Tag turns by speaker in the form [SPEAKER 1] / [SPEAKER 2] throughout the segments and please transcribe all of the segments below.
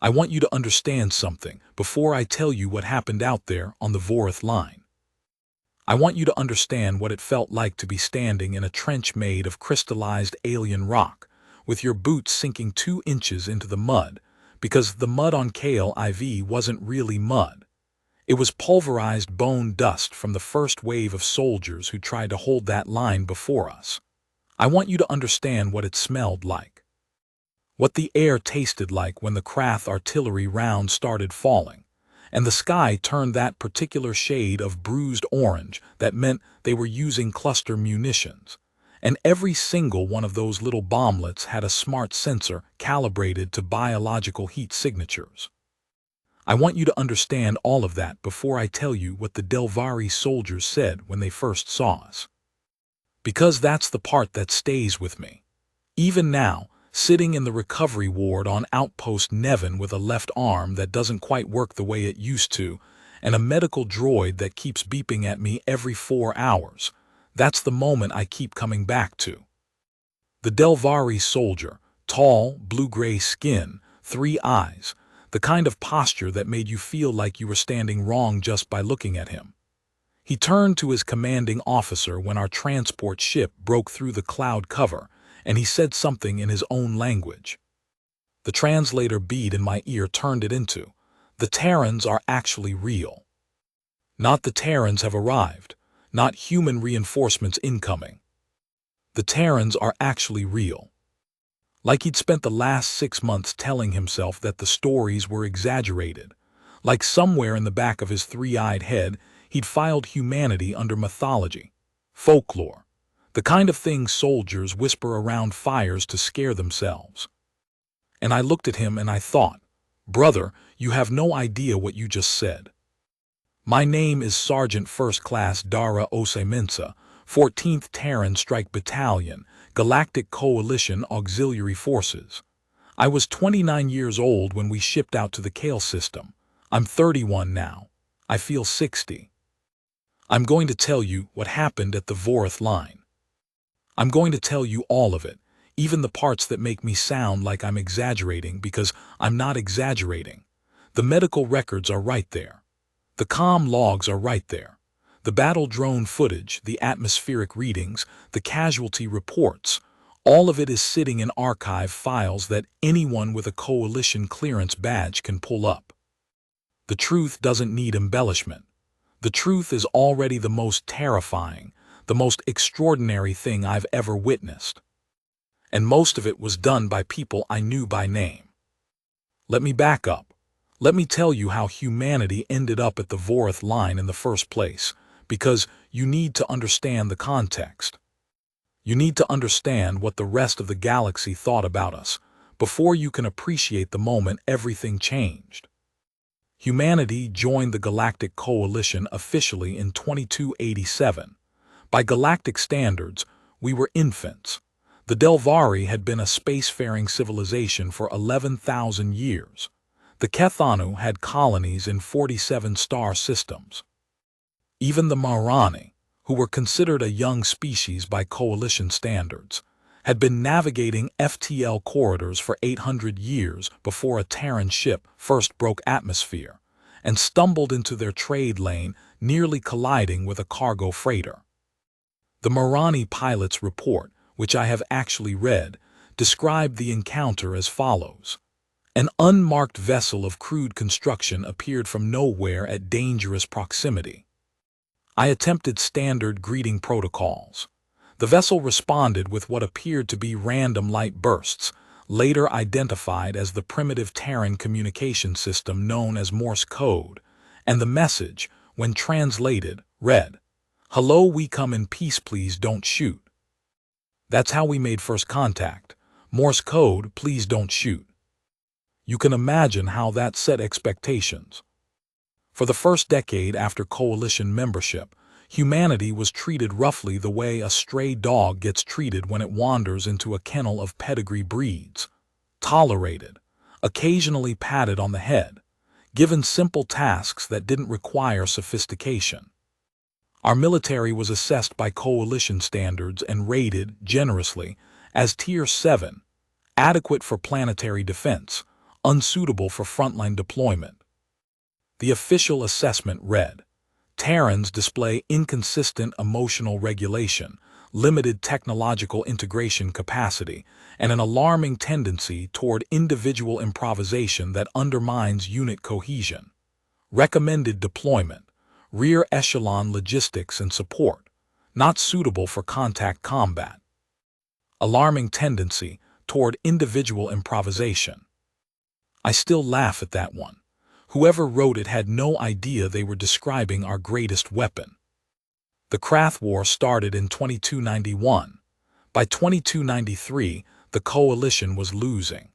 [SPEAKER 1] I want you to understand something before I tell you what happened out there on the Vorith line. I want you to understand what it felt like to be standing in a trench made of crystallized alien rock, with your boots sinking 2 inches into the mud, because the mud on KLIV wasn't really mud. It was pulverized bone dust from the first wave of soldiers who tried to hold that line before us. I want you to understand what it smelled like. What the air tasted like when the Krath artillery rounds started falling, and the sky turned that particular shade of bruised orange that meant they were using cluster munitions. And every single one of those little bomblets had a smart sensor calibrated to biological heat signatures. I want you to understand all of that before I tell you what the Delvari soldiers said when they first saw us. Because that's the part that stays with me. Even now, sitting in the recovery ward on Outpost Nevin with a left arm that doesn't quite work the way it used to, and a medical droid that keeps beeping at me every 4 hours, that's the moment I keep coming back to. The Delvari soldier, tall, blue-gray skin, 3 eyes, the kind of posture that made you feel like you were standing wrong just by looking at him. He turned to his commanding officer when our transport ship broke through the cloud cover, and he said something in his own language. The translator bead in my ear turned it into, "The Terrans are actually real. Not the Terrans have arrived, not human reinforcements incoming. The Terrans are actually real." Like he'd spent the last 6 months telling himself that the stories were exaggerated. Like somewhere in the back of his 3-eyed head, he'd filed humanity under mythology, folklore, the kind of thing soldiers whisper around fires to scare themselves. And I looked at him and I thought, "Brother, you have no idea what you just said. My name is Sergeant First Class Dara Osemensa, 14th Terran Strike Battalion, Galactic Coalition Auxiliary Forces. I was 29 years old when we shipped out to the Kale system. I'm 31 now. I feel 60. I'm going to tell you what happened at the Vorith line. I'm going to tell you all of it, even the parts that make me sound like I'm exaggerating, because I'm not exaggerating. The medical records are right there. The comm logs are right there. The battle drone footage, the atmospheric readings, the casualty reports, all of it is sitting in archive files that anyone with a coalition clearance badge can pull up. The truth doesn't need embellishment. The truth is already the most terrifying, the most extraordinary thing I've ever witnessed. And most of it was done by people I knew by name. Let me back up. Let me tell you how humanity ended up at the Vorith line in the first place, because you need to understand the context. You need to understand what the rest of the galaxy thought about us before you can appreciate the moment everything changed. Humanity joined the Galactic Coalition officially in 2287. By galactic standards, we were infants. The Delvari had been a spacefaring civilization for 11,000 years. The Kethanu had colonies in 47 star systems. Even the Marani, who were considered a young species by coalition standards, had been navigating FTL corridors for 800 years before a Terran ship first broke atmosphere and stumbled into their trade lane, nearly colliding with a cargo freighter. The Marani pilot's report, which I have actually read, described the encounter as follows. An unmarked vessel of crude construction appeared from nowhere at dangerous proximity. I attempted standard greeting protocols. The vessel responded with what appeared to be random light bursts, later identified as the primitive Terran communication system known as Morse code, and the message, when translated, read, "Hello, we come in peace, please don't shoot." That's how we made first contact. Morse code, please don't shoot. You can imagine how that set expectations. For the first decade after coalition membership, humanity was treated roughly the way a stray dog gets treated when it wanders into a kennel of pedigree breeds. Tolerated, occasionally patted on the head, given simple tasks that didn't require sophistication. Our military was assessed by coalition standards and rated, generously, as Tier 7, adequate for planetary defense, unsuitable for frontline deployment. The official assessment read, Terrans display inconsistent emotional regulation, limited technological integration capacity, and an alarming tendency toward individual improvisation that undermines unit cohesion. Recommended deployment, rear echelon logistics and support, not suitable for contact combat. Alarming tendency toward individual improvisation. I still laugh at that one. Whoever wrote it had no idea they were describing our greatest weapon. The Krath War started in 2291. By 2293, the coalition was losing.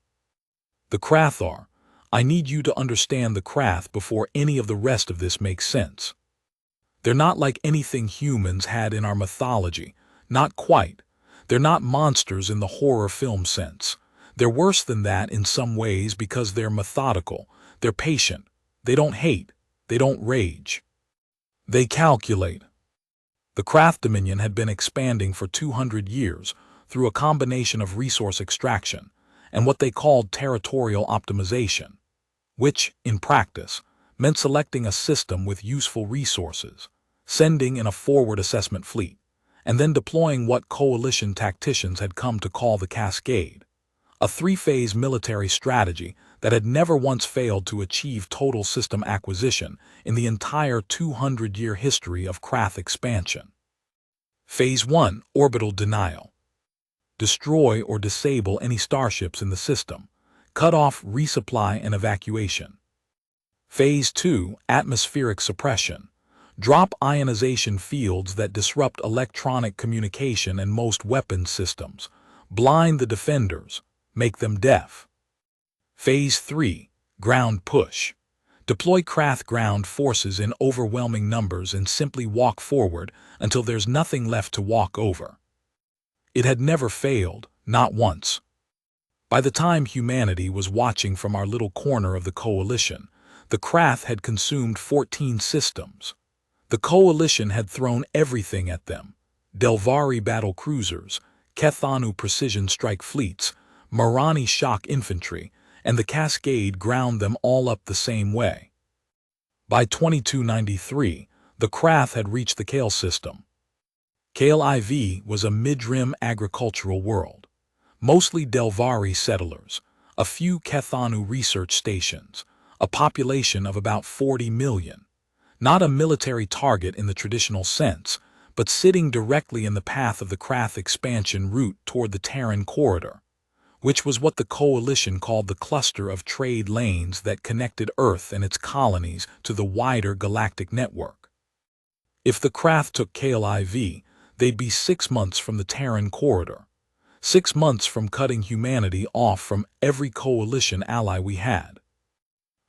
[SPEAKER 1] The Krath are, I need you to understand the Krath before any of the rest of this makes sense. They're not like anything humans had in our mythology, not quite. They're not monsters in the horror film sense. They're worse than that in some ways because they're methodical, they're patient, they don't hate, they don't rage. They calculate. The Krath Dominion had been expanding for 200 years through a combination of resource extraction and what they called territorial optimization, which, in practice, meant selecting a system with useful resources, sending in a forward assessment fleet, and then deploying what coalition tacticians had come to call the Cascade, a three-phase military strategy that had never once failed to achieve total system acquisition in the entire 200-year history of Krath expansion. Phase 1, Orbital Denial. Destroy or disable any starships in the system. Cut off resupply and evacuation. Phase 2, Atmospheric Suppression. Drop ionization fields that disrupt electronic communication and most weapons systems. Blind the defenders. Make them deaf. Phase 3, Ground Push. Deploy Krath ground forces in overwhelming numbers and simply walk forward until there's nothing left to walk over. It had never failed, not once. By the time humanity was watching from our little corner of the coalition, the Krath had consumed 14 systems. The coalition had thrown everything at them: Delvari battle cruisers, Kethanu precision strike fleets, Marani shock infantry, and the Cascade ground them all up the same way. By 2293, the Krath had reached the Kale system. Kale IV was a mid-rim agricultural world. Mostly Delvari settlers, a few Kethanu research stations, a population of about 40 million. Not a military target in the traditional sense, but sitting directly in the path of the Krath expansion route toward the Terran corridor, which was what the coalition called the cluster of trade lanes that connected Earth and its colonies to the wider galactic network. If the Krath took Kale IV, they'd be 6 months from the Terran corridor, 6 months from cutting humanity off from every coalition ally we had.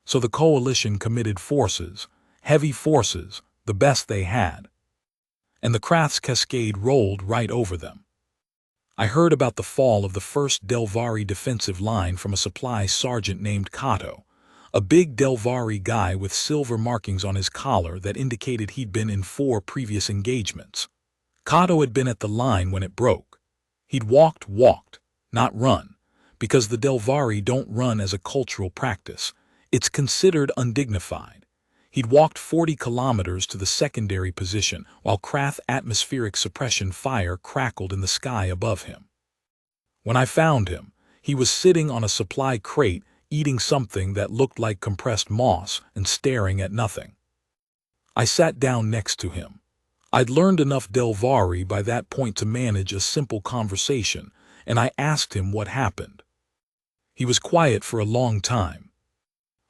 [SPEAKER 1] So the coalition committed forces, heavy forces, the best they had. And the Krath's cascade rolled right over them. I heard about the fall of the first Delvari defensive line from a supply sergeant named Kato, a big Delvari guy with silver markings on his collar that indicated he'd been in 4 previous engagements. Kato had been at the line when it broke. He'd walked, not run, because the Delvari don't run as a cultural practice. It's considered undignified. He'd walked 40 kilometers to the secondary position while Krath atmospheric suppression fire crackled in the sky above him. When I found him, he was sitting on a supply crate eating something that looked like compressed moss and staring at nothing. I sat down next to him. I'd learned enough Delvari by that point to manage a simple conversation, and I asked him what happened. He was quiet for a long time.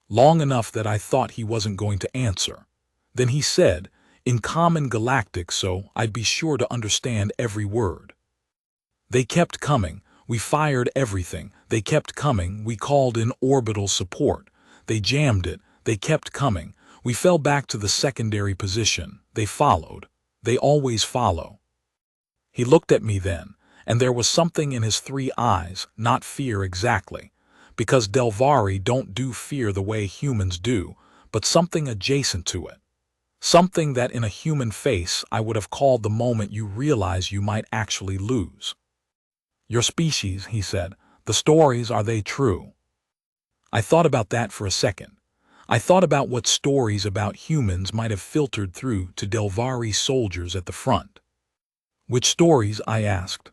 [SPEAKER 1] Long enough that I thought he wasn't going to answer. Then he said, in common galactic, so I'd be sure to understand every word. They kept coming. We fired everything. They kept coming. We called in orbital support. They jammed it. They kept coming. We fell back to the secondary position. They followed. They always follow. He looked at me then, and there was something in his 3 eyes, not fear exactly, because Delvari don't do fear the way humans do, but something adjacent to it. Something that in a human face I would have called the moment you realize you might actually lose. Your species, he said, the stories, are they true? I thought about that for a second. I thought about what stories about humans might have filtered through to Delvari soldiers at the front. Which stories? I asked.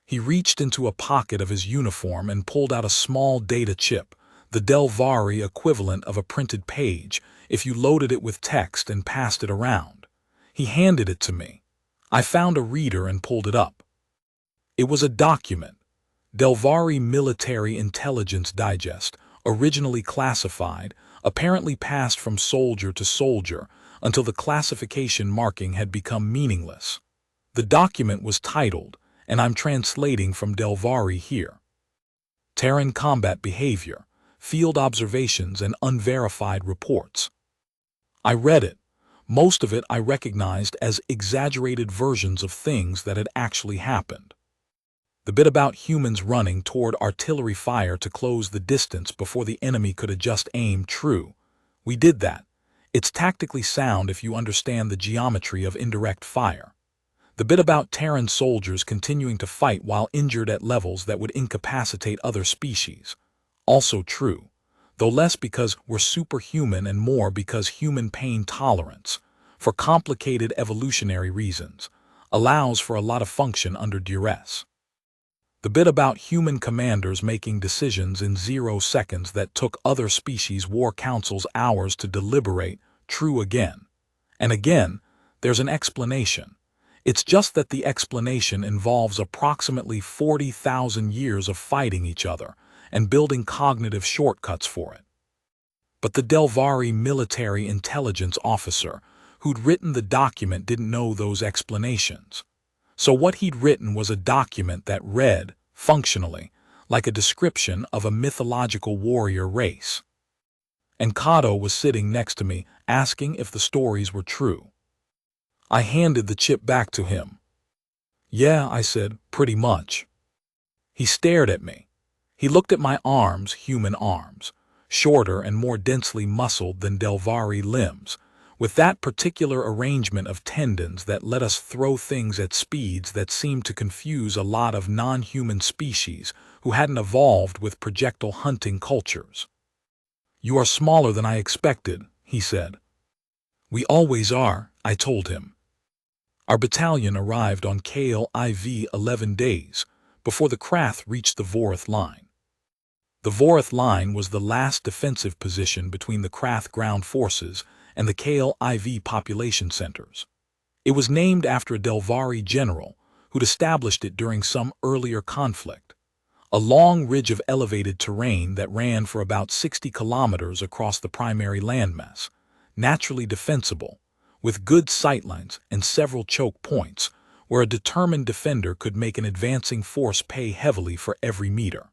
[SPEAKER 1] He reached into a pocket of his uniform and pulled out a small data chip, the Delvari equivalent of a printed page, if you loaded it with text and passed it around. He handed it to me. I found a reader and pulled it up. It was a document, Delvari Military Intelligence Digest, originally classified, apparently passed from soldier to soldier until the classification marking had become meaningless. The document was titled, and I'm translating from Delvari here, Terran Combat Behavior, Field Observations and Unverified Reports. I read it. Most of it I recognized as exaggerated versions of things that had actually happened. The bit about humans running toward artillery fire to close the distance before the enemy could adjust aim, true. We did that. It's tactically sound if you understand the geometry of indirect fire. The bit about Terran soldiers continuing to fight while injured at levels that would incapacitate other species. Also true, though less because we're superhuman and more because human pain tolerance, for complicated evolutionary reasons, allows for a lot of function under duress. The bit about human commanders making decisions in 0 seconds that took other species' war councils hours to deliberate, true again. And again, there's an explanation. It's just that the explanation involves approximately 40,000 years of fighting each other and building cognitive shortcuts for it. But the Delvari military intelligence officer who'd written the document didn't know those explanations. So what he'd written was a document that read, functionally, like a description of a mythological warrior race. And Kato was sitting next to me, asking if the stories were true. I handed the chip back to him. Yeah, I said, pretty much. He stared at me. He looked at my arms, human arms, shorter and more densely muscled than Delvari limbs, with that particular arrangement of tendons that let us throw things at speeds that seemed to confuse a lot of non-human species who hadn't evolved with projectile hunting cultures. You are smaller than I expected, he said. We always are, I told him. Our battalion arrived on KLIV 11 days before the Krath reached the Vorith Line. The Vorith Line was the last defensive position between the Krath ground forces and the KLIV population centers. It was named after a Delvari general who'd established it during some earlier conflict, a long ridge of elevated terrain that ran for about 60 kilometers across the primary landmass, naturally defensible, with good sightlines and several choke points where a determined defender could make an advancing force pay heavily for every meter.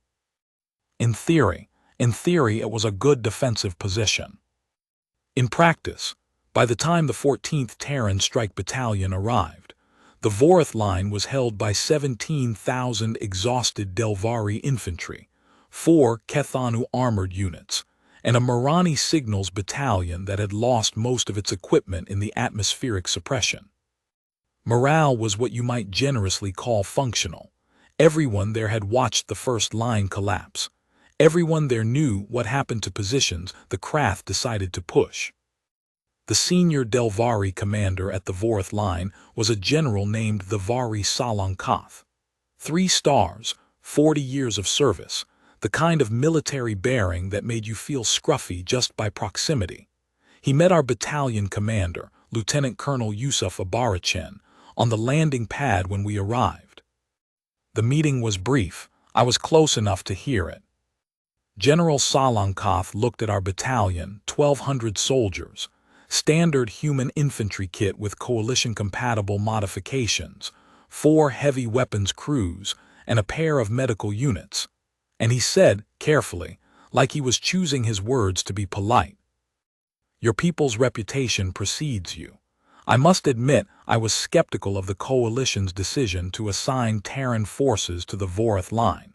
[SPEAKER 1] In theory, it was a good defensive position. In practice, by the time the 14th Terran Strike Battalion arrived, the Vorith Line was held by 17,000 exhausted Delvari infantry, 4 Kethanu armored units, and a Marani signals battalion that had lost most of its equipment in the atmospheric suppression. Morale was what you might generously call functional. Everyone there had watched the first line collapse. Everyone there knew what happened to positions the Krath decided to push. The senior Delvari commander at the Vorith Line was a general named the Vari Salonkath. 3 stars, 40 years of service, the kind of military bearing that made you feel scruffy just by proximity. He met our battalion commander, Lieutenant Colonel Yusuf Abarachen, on the landing pad when we arrived. The meeting was brief. I was close enough to hear it. General Salonkath looked at our battalion, 1,200 soldiers, standard human infantry kit with coalition-compatible modifications, 4 heavy weapons crews, and a pair of medical units. And he said, carefully, like he was choosing his words to be polite, "Your people's reputation precedes you. I must admit I was skeptical of the coalition's decision to assign Terran forces to the Vorith Line."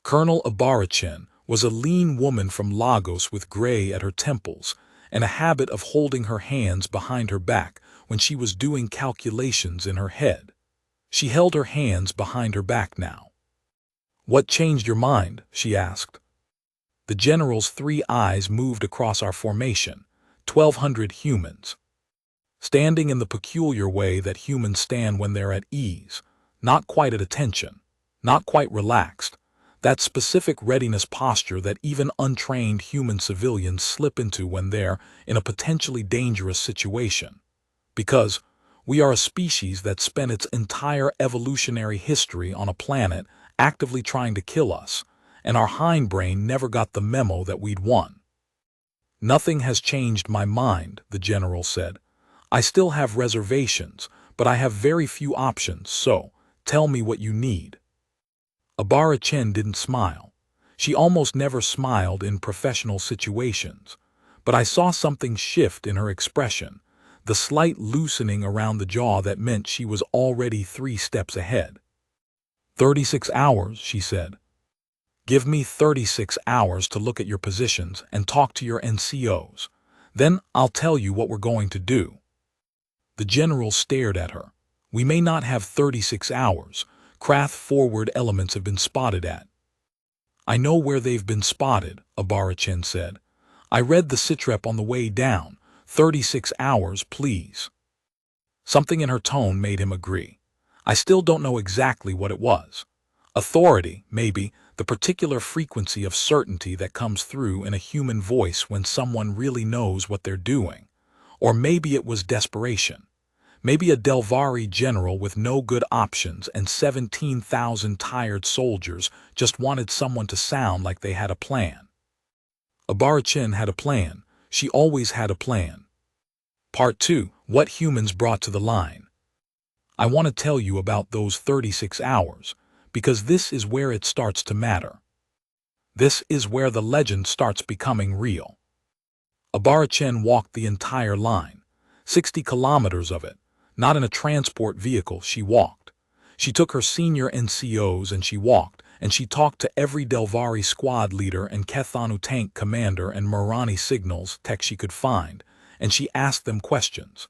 [SPEAKER 1] Colonel Abarachen was a lean woman from Lagos with gray at her temples and a habit of holding her hands behind her back when she was doing calculations in her head. She held her hands behind her back now. "What changed your mind?" she asked. The general's 3 eyes moved across our formation, 1,200 humans, standing in the peculiar way that humans stand when they're at ease, not quite at attention, not quite relaxed, that specific readiness posture that even untrained human civilians slip into when they're in a potentially dangerous situation. Because we are a species that spent its entire evolutionary history on a planet actively trying to kill us, and our hindbrain never got the memo that we'd won. "Nothing has changed my mind," the general said. "I still have reservations, but I have very few options, so tell me what you need." Abara Chen didn't smile. She almost never smiled in professional situations, but I saw something shift in her expression, the slight loosening around the jaw that meant she was already 3 steps ahead. 36 hours, she said. "Give me 36 hours to look at your positions and talk to your NCOs. Then I'll tell you what we're going to do." The general stared at her. "We may not have 36 hours. Krath forward elements have been spotted at." "I know where they've been spotted," Abara Chen said. "I read the sitrep on the way down. 36 hours, please." Something in her tone made him agree. I still don't know exactly what it was. Authority, maybe, the particular frequency of certainty that comes through in a human voice when someone really knows what they're doing. Or maybe it was desperation. Maybe a Delvari general with no good options and 17,000 tired soldiers just wanted someone to sound like they had a plan. Abara Chen had a plan. She always had a plan. Part 2. What humans brought to the line. I want to tell you about those 36 hours, because this is where it starts to matter. This is where the legend starts becoming real. Abara Chen walked the entire line, 60 kilometers of it. Not in a transport vehicle, she walked. She took her senior NCOs and she walked, and she talked to every Delvari squad leader and Kethanu tank commander and Morani signals tech she could find, and she asked them questions.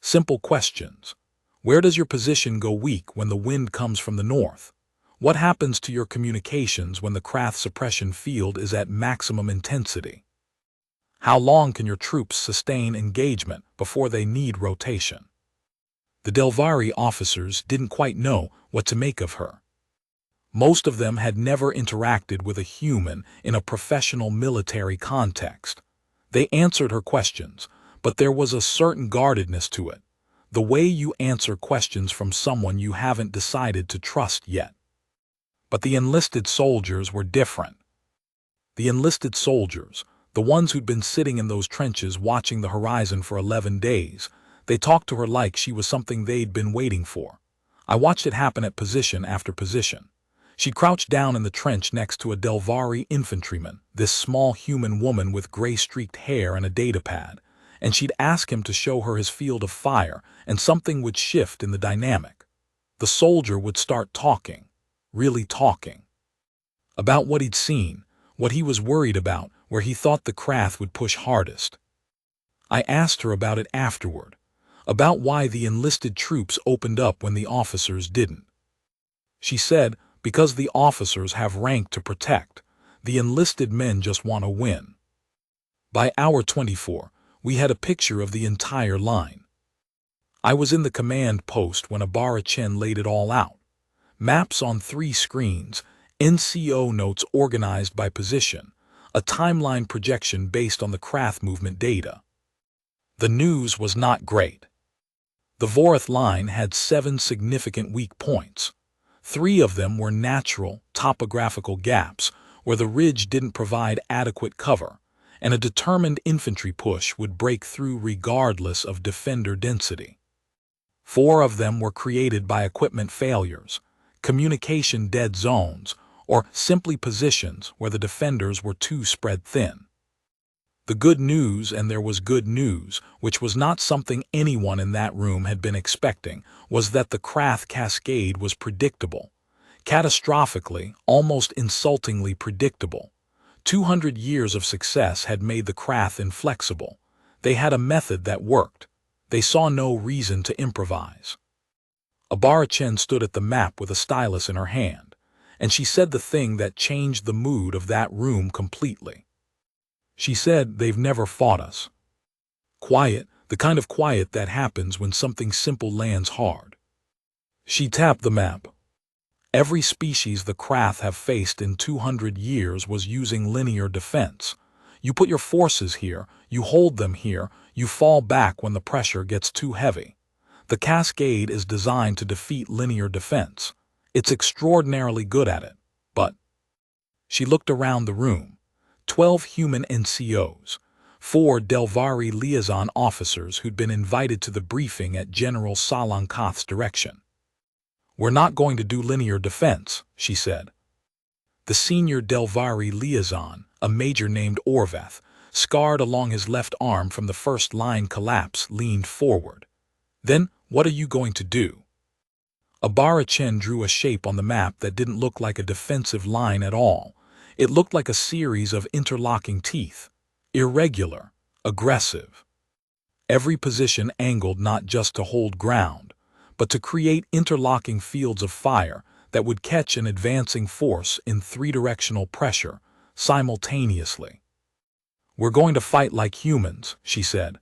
[SPEAKER 1] Simple questions. Where does your position go weak when the wind comes from the north? What happens to your communications when the Krath suppression field is at maximum intensity? How long can your troops sustain engagement before they need rotation? The Delvari officers didn't quite know what to make of her. Most of them had never interacted with a human in a professional military context. They answered her questions, but there was a certain guardedness to it, the way you answer questions from someone you haven't decided to trust yet. But the enlisted soldiers were different. The enlisted soldiers, the ones who'd been sitting in those trenches watching the horizon for 11 days, they talked to her like she was something they'd been waiting for. I watched it happen at position after position. She'd crouch down in the trench next to a Delvari infantryman, this small human woman with gray-streaked hair and a datapad, and she'd ask him to show her his field of fire, and something would shift in the dynamic. The soldier would start talking, really talking, about what he'd seen, what he was worried about, where he thought the Krath would push hardest. I asked her about it afterward, about why the enlisted troops opened up when the officers didn't. She said, because the officers have rank to protect, the enlisted men just want to win. By hour 24, we had a picture of the entire line. I was in the command post when Abara Chen laid it all out. Maps on 3 screens, NCO notes organized by position, a timeline projection based on the Krath movement data. The news was not great. The Vorath line had 7 significant weak points. 3 of them were natural, topographical gaps where the ridge didn't provide adequate cover, and a determined infantry push would break through regardless of defender density. 4 of them were created by equipment failures, communication dead zones, or simply positions where the defenders were too spread thin. The good news, and there was good news, which was not something anyone in that room had been expecting, was that the Krath cascade was predictable. Catastrophically, almost insultingly predictable. 200 years of success had made the Krath inflexible. They had a method that worked. They saw no reason to improvise. Abara Chen stood at the map with a stylus in her hand, and she said the thing that changed the mood of that room completely. She said they've never fought us. Quiet, the kind of quiet that happens when something simple lands hard. She tapped the map. Every species the Krath have faced in 200 years was using linear defense. You put your forces here, you hold them here, you fall back when the pressure gets too heavy. The Cascade is designed to defeat linear defense. It's extraordinarily good at it. But she looked around the room. 12 human NCOs, 4 Delvari liaison officers who'd been invited to the briefing at General Salankoth's direction. "We're not going to do linear defense," she said. The senior Delvari liaison, a major named Orveth, scarred along his left arm from the first line collapse, leaned forward. "Then, what are you going to do?" Abara-Chen drew a shape on the map that didn't look like a defensive line at all. It looked like a series of interlocking teeth. Irregular, aggressive. Every position angled not just to hold ground, but to create interlocking fields of fire that would catch an advancing force in three-directional pressure simultaneously. "We're going to fight like humans," she said.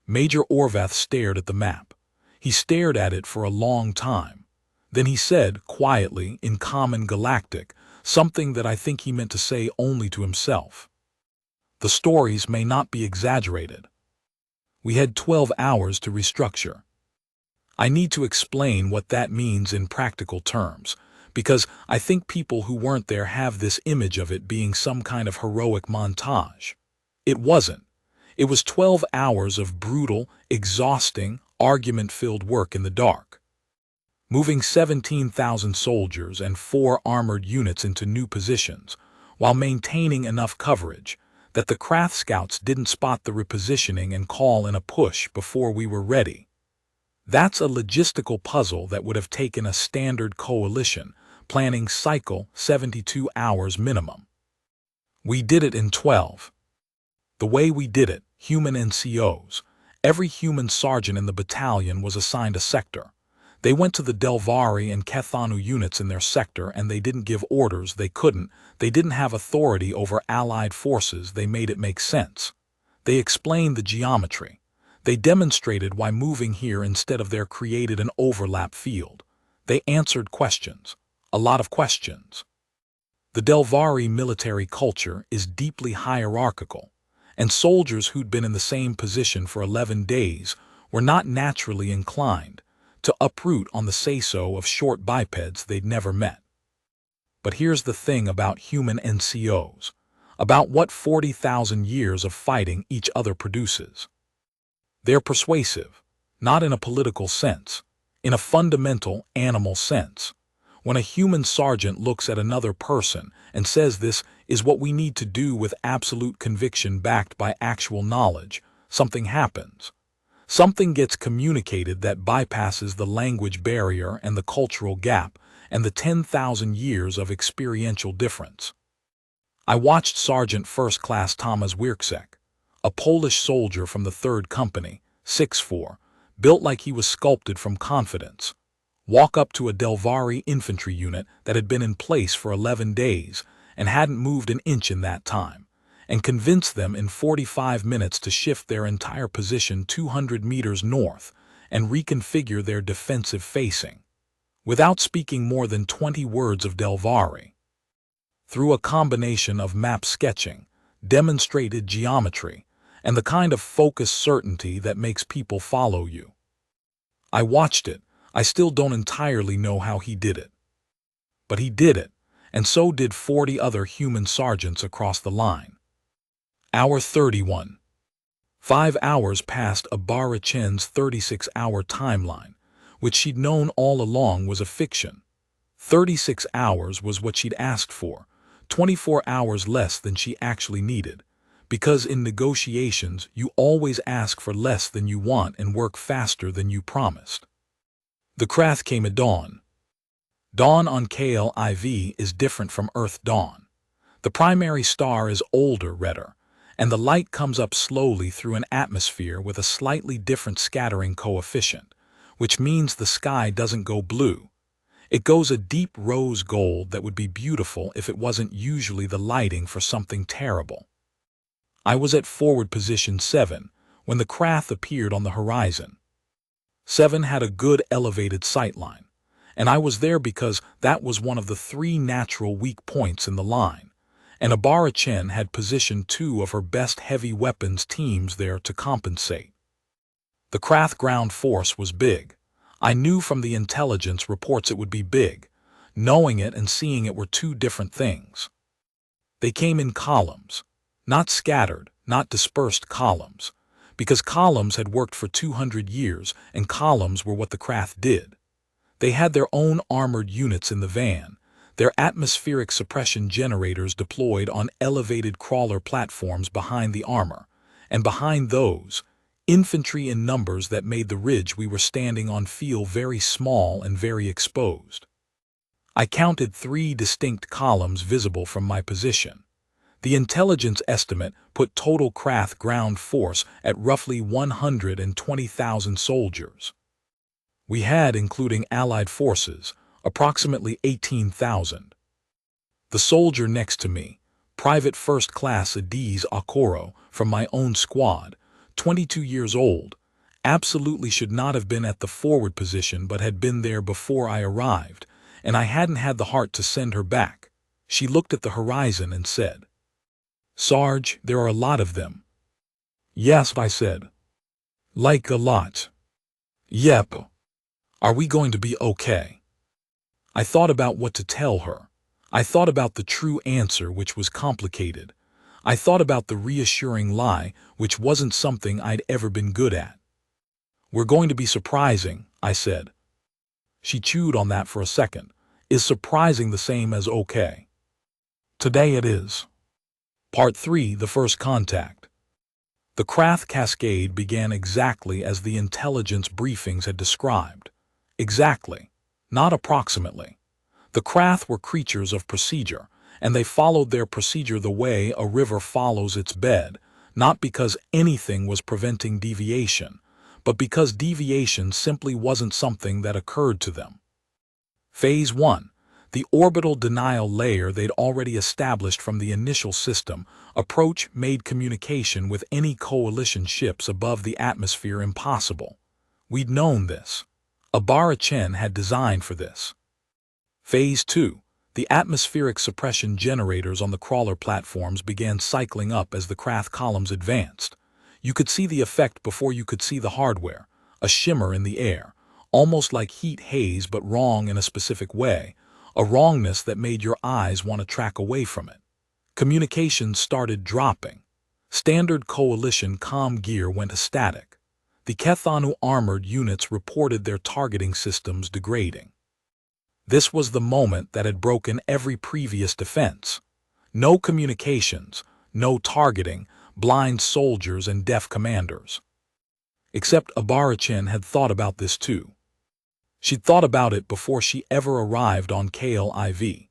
[SPEAKER 1] Major Orveth stared at the map. He stared at it for a long time. Then he said, quietly, in common galactic, something that I think he meant to say only to himself. "The stories may not be exaggerated. We had 12 hours to restructure. I need to explain what that means in practical terms, because I think people who weren't there have this image of it being some kind of heroic montage. It wasn't. It was 12 hours of brutal, exhausting, argument-filled work in the dark. Moving 17,000 soldiers and 4 armored units into new positions, while maintaining enough coverage that the Krath scouts didn't spot the repositioning and call in a push before we were ready. That's a logistical puzzle that would have taken a standard coalition planning cycle 72 hours minimum. We did it in 12. The way we did it, human NCOs, every human sergeant in the battalion was assigned a sector. They went to the Delvari and Kethanu units in their sector, and they didn't give orders. They couldn't. They didn't have authority over allied forces. They made it make sense. They explained the geometry. They demonstrated why moving here instead of there created an overlap field. They answered questions. A lot of questions. The Delvari military culture is deeply hierarchical, and soldiers who'd been in the same position for 11 days were not naturally inclined to uproot on the say-so of short bipeds they'd never met. But here's the thing about human NCOs, about what 40,000 years of fighting each other produces. They're persuasive, not in a political sense, in a fundamental animal sense. When a human sergeant looks at another person and says this is what we need to do with absolute conviction backed by actual knowledge, something happens. Something gets communicated that bypasses the language barrier and the cultural gap and the 10,000 years of experiential difference. I watched Sergeant First Class Tomasz Wierczek, a Polish soldier from the 3rd Company, 6'4", built like he was sculpted from confidence, walk up to a Delvari infantry unit that had been in place for 11 days and hadn't moved an inch in that time, and convince them in 45 minutes to shift their entire position 200 meters north and reconfigure their defensive facing, without speaking more than 20 words of Delvari. Through a combination of map sketching, demonstrated geometry, and the kind of focused certainty that makes people follow you. I watched it. I still don't entirely know how he did it. But he did it, and so did 40 other human sergeants across the line. Hour 31. 5 hours past Abara-Chen's 36-hour timeline, which she'd known all along was a fiction. 36 hours was what she'd asked for, 24 hours less than she actually needed, because in negotiations you always ask for less than you want and work faster than you promised. The Krath came at dawn. Dawn on KLIV is different from Earth dawn. The primary star is older, redder, and the light comes up slowly through an atmosphere with a slightly different scattering coefficient, which means the sky doesn't go blue. It goes a deep rose gold that would be beautiful if it wasn't usually the lighting for something terrible. I was at forward position 7 when the craft appeared on the horizon. 7 had a good elevated sightline, and I was there because that was one of the 3 natural weak points in the line, and Abara Chen had positioned 2 of her best heavy weapons teams there to compensate. The craft ground force was big. I knew from the intelligence reports it would be big. Knowing it and seeing it were 2 different things. They came in columns, not scattered, not dispersed columns, because columns had worked for 200 years and columns were what the craft did. They had their own armored units in the van, their atmospheric suppression generators deployed on elevated crawler platforms behind the armor, and behind those, infantry in numbers that made the ridge we were standing on feel very small and very exposed. I counted 3 distinct columns visible from my position. The intelligence estimate put total craft ground force at roughly 120,000 soldiers. We had, including Allied forces, approximately 18,000. The soldier next to me, Private First Class Adiz Okoro from my own squad, 22 years old, absolutely should not have been at the forward position but had been there before I arrived, and I hadn't had the heart to send her back. She looked at the horizon and said, "Sarge, there are a lot of them." "Yes," I said. "Like a lot." "Yep." "Are we going to be okay?" I thought about what to tell her. I thought about the true answer, which was complicated. I thought about the reassuring lie, which wasn't something I'd ever been good at. "We're going to be surprising," I said. She chewed on that for a second. "Is surprising the same as okay?" "Today it is." Part 3, the first contact. The craft cascade began exactly as the intelligence briefings had described. Exactly, not approximately. The craft were creatures of procedure, and they followed their procedure the way a river follows its bed, not because anything was preventing deviation, but because deviation simply wasn't something that occurred to them. Phase 1, the orbital denial layer they'd already established from the initial system, approach made communication with any coalition ships above the atmosphere impossible. We'd known this. Abara Chen had designed for this. Phase 2, the atmospheric suppression generators on the crawler platforms began cycling up as the craft columns advanced. You could see the effect before you could see the hardware, a shimmer in the air, almost like heat haze but wrong in a specific way, a wrongness that made your eyes want to track away from it. Communications started dropping. Standard coalition comm gear went static. The Kethanu armored units reported their targeting systems degrading. This was the moment that had broken every previous defense. No communications, no targeting, blind soldiers and deaf commanders. Except Abara Chen had thought about this too. She'd thought about it before she ever arrived on KLIV,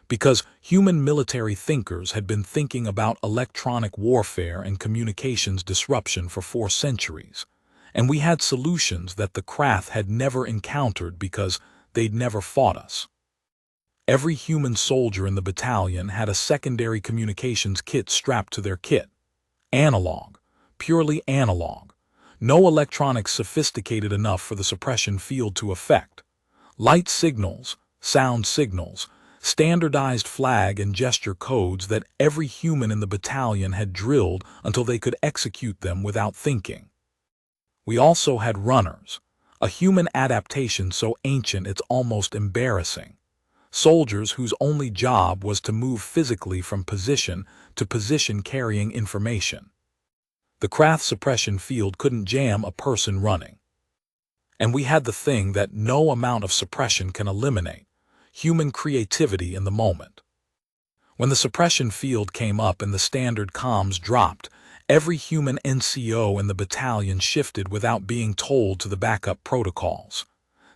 [SPEAKER 1] because human military thinkers had been thinking about electronic warfare and communications disruption for 4 centuries, and we had solutions that the craft had never encountered because they'd never fought us. Every human soldier in the battalion had a secondary communications kit strapped to their kit. Analog, purely analog. No electronics sophisticated enough for the suppression field to affect. Light signals, sound signals, standardized flag and gesture codes that every human in the battalion had drilled until they could execute them without thinking. We also had runners, a human adaptation so ancient it's almost embarrassing. Soldiers whose only job was to move physically from position to position carrying information. The craft suppression field couldn't jam a person running. And we had the thing that no amount of suppression can eliminate, human creativity in the moment. When the suppression field came up and the standard comms dropped, every human NCO in the battalion shifted without being told to the backup protocols.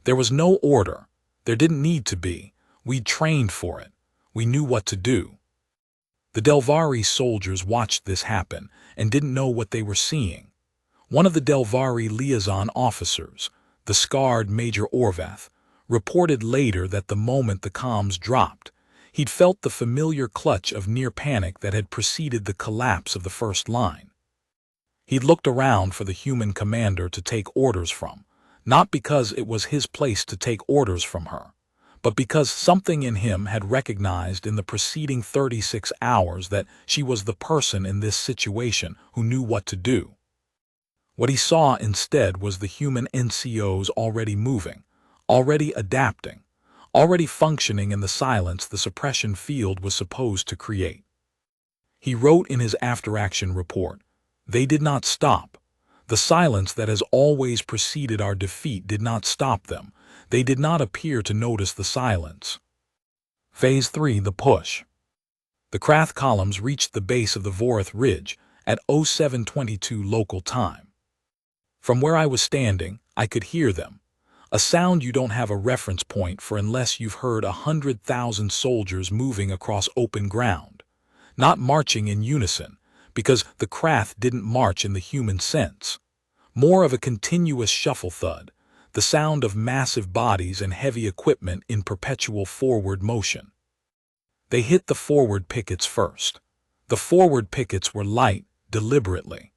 [SPEAKER 1] There was no order. There didn't need to be. We'd trained for it. We knew what to do. The Delvari soldiers watched this happen and didn't know what they were seeing. One of the Delvari liaison officers, the scarred Major Orvath, reported later that the moment the comms dropped, he'd felt the familiar clutch of near panic that had preceded the collapse of the first line. He'd looked around for the human commander to take orders from, not because it was his place to take orders from her, but because something in him had recognized in the preceding 36 hours that she was the person in this situation who knew what to do. What he saw instead was the human NCOs already moving, already adapting, already functioning in the silence the suppression field was supposed to create. He wrote in his after-action report, "They did not stop. The silence that has always preceded our defeat did not stop them. They did not appear to notice the silence." Phase 3, the push. The Krath columns reached the base of the Vorith Ridge at 0722 local time. From where I was standing, I could hear them, a sound you don't have a reference point for unless you've heard 100,000 soldiers moving across open ground, not marching in unison, because the Krath didn't march in the human sense. More of a continuous shuffle thud, the sound of massive bodies and heavy equipment in perpetual forward motion. They hit the forward pickets first. The forward pickets were light, deliberately.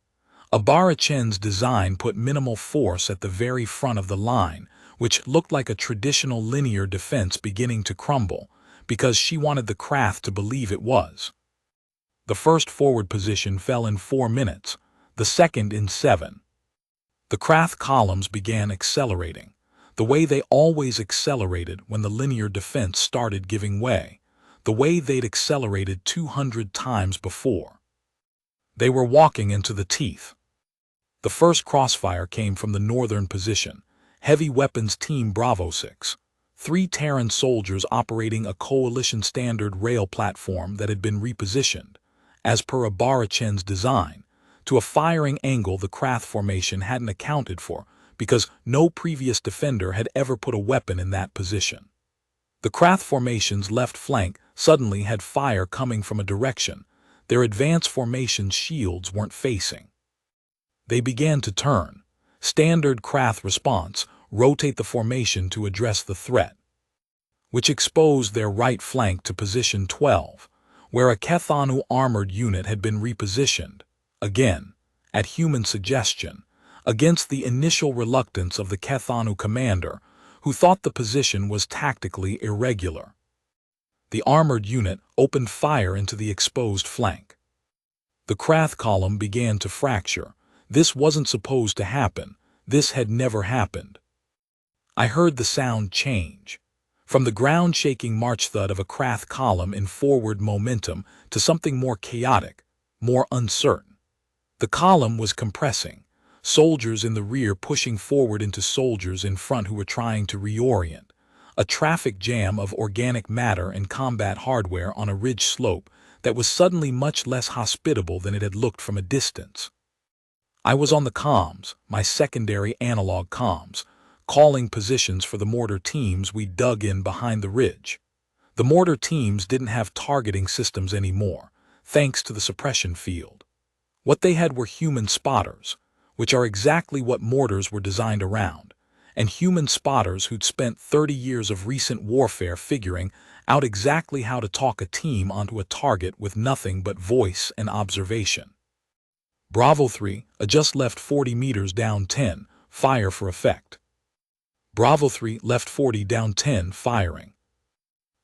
[SPEAKER 1] Abarachen's design put minimal force at the very front of the line, which looked like a traditional linear defense beginning to crumble, because she wanted the Krath to believe it was. The first forward position fell in 4 minutes, the second in 7. The Krath columns began accelerating, the way they always accelerated when the linear defense started giving way, the way they'd accelerated 200 times before. They were walking into the teeth. The first crossfire came from the northern position, Heavy Weapons Team Bravo 6, 3 Terran soldiers operating a coalition standard rail platform that had been repositioned, as per Abarachen's design, to a firing angle the Krath formation hadn't accounted for because no previous defender had ever put a weapon in that position. The Krath formation's left flank suddenly had fire coming from a direction their advanced formation's shields weren't facing. They began to turn. Standard Krath response, rotate the formation to address the threat, which exposed their right flank to position 12, where a Kethanu armored unit had been repositioned, again, at human suggestion, against the initial reluctance of the Kethanu commander, who thought the position was tactically irregular. The armored unit opened fire into the exposed flank. The Krath column began to fracture. This wasn't supposed to happen. This had never happened. I heard the sound change. From the ground-shaking march thud of a Krath column in forward momentum to something more chaotic, more uncertain. The column was compressing, soldiers in the rear pushing forward into soldiers in front who were trying to reorient, a traffic jam of organic matter and combat hardware on a ridge slope that was suddenly much less hospitable than it had looked from a distance. I was on the comms, my secondary analog comms, calling positions for the mortar teams we dug in behind the ridge. The mortar teams didn't have targeting systems anymore, thanks to the suppression field. What they had were human spotters, which are exactly what mortars were designed around, and human spotters who'd spent 30 years of recent warfare figuring out exactly how to talk a team onto a target with nothing but voice and observation. Bravo 3, just left 40 meters down 10, fire for effect. Bravo 3, left 40 down 10, firing.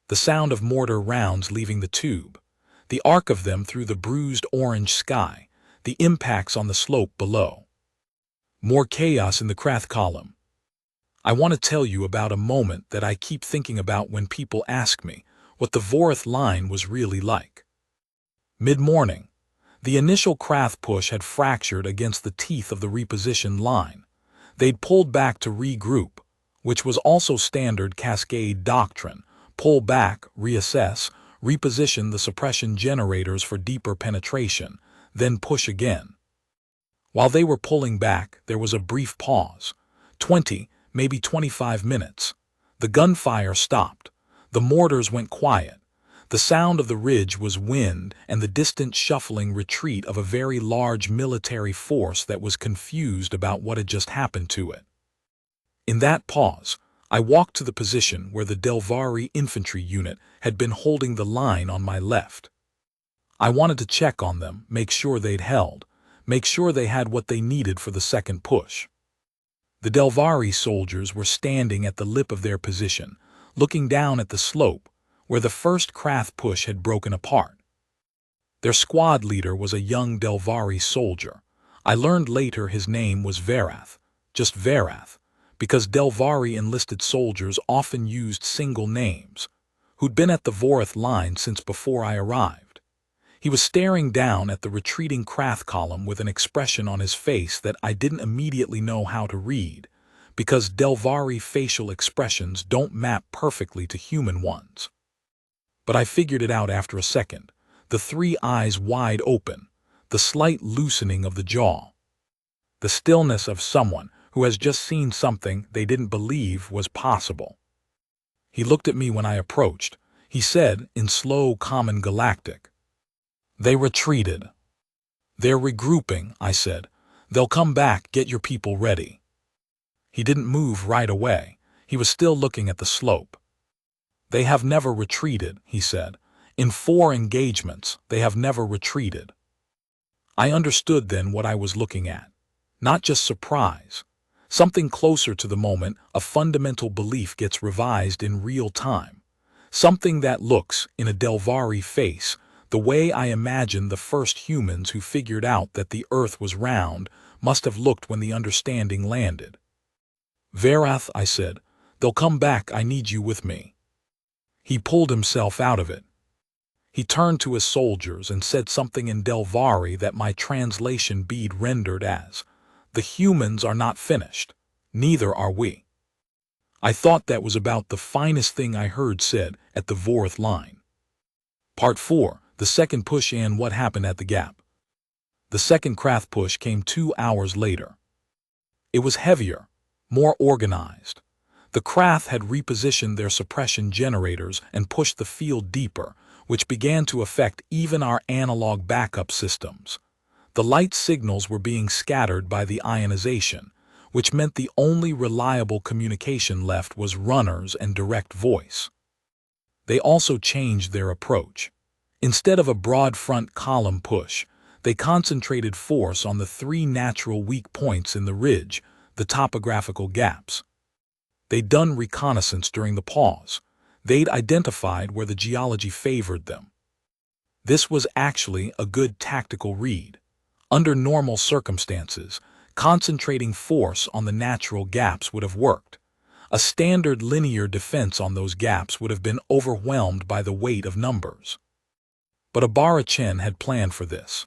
[SPEAKER 1] The sound of mortar rounds leaving the tube, the arc of them through the bruised orange sky, the impacts on the slope below. More chaos in the Krath column. I want to tell you about a moment that I keep thinking about when people ask me what the Vorith line was really like. Mid-morning, the initial Krath push had fractured against the teeth of the repositioned line. They'd pulled back to regroup, which was also standard cascade doctrine: pull back, reassess, reposition the suppression generators for deeper penetration, then push again. While they were pulling back, there was a brief pause. 20, maybe 25 minutes. The gunfire stopped. The mortars went quiet. The sound of the ridge was wind and the distant shuffling retreat of a very large military force that was confused about what had just happened to it. In that pause, I walked to the position where the Delvari infantry unit had been holding the line on my left. I wanted to check on them, make sure they'd held, make sure they had what they needed for the second push. The Delvari soldiers were standing at the lip of their position, looking down at the slope, where the first Krath push had broken apart. Their squad leader was a young Delvari soldier. I learned later his name was Varath, just Varath, because Delvari enlisted soldiers often used single names, who'd been at the Vorith line since before I arrived. He was staring down at the retreating Krath column with an expression on his face that I didn't immediately know how to read, because Delvari facial expressions don't map perfectly to human ones. But I figured it out after a second, the three eyes wide open, the slight loosening of the jaw, the stillness of someone who has just seen something they didn't believe was possible. He looked at me when I approached. He said, in slow, common galactic, "They retreated." "They're regrouping," I said. "They'll come back, get your people ready." He didn't move right away. He was still looking at the slope. "They have never retreated," he said. "In 4 engagements, they have never retreated." I understood then what I was looking at. Not just surprise. Something closer to the moment a fundamental belief gets revised in real time. Something that looks, in a Delvari face, the way I imagine the first humans who figured out that the Earth was round must have looked when the understanding landed. "Varath," I said, "they'll come back, I need you with me." He pulled himself out of it. He turned to his soldiers and said something in Delvari that my translation bead rendered as, "The humans are not finished. Neither are we." I thought that was about the finest thing I heard said at the Vorith line. Part 4, the second push and what happened at the gap. The second Krath push came 2 hours later. It was heavier, more organized. The Krath had repositioned their suppression generators and pushed the field deeper, which began to affect even our analog backup systems. The light signals were being scattered by the ionization, which meant the only reliable communication left was runners and direct voice. They also changed their approach. Instead of a broad front column push, they concentrated force on the 3 natural weak points in the ridge, the topographical gaps. They'd done reconnaissance during the pause. They'd identified where the geology favored them. This was actually a good tactical read. Under normal circumstances, concentrating force on the natural gaps would have worked. A standard linear defense on those gaps would have been overwhelmed by the weight of numbers. But Abara-Chen had planned for this.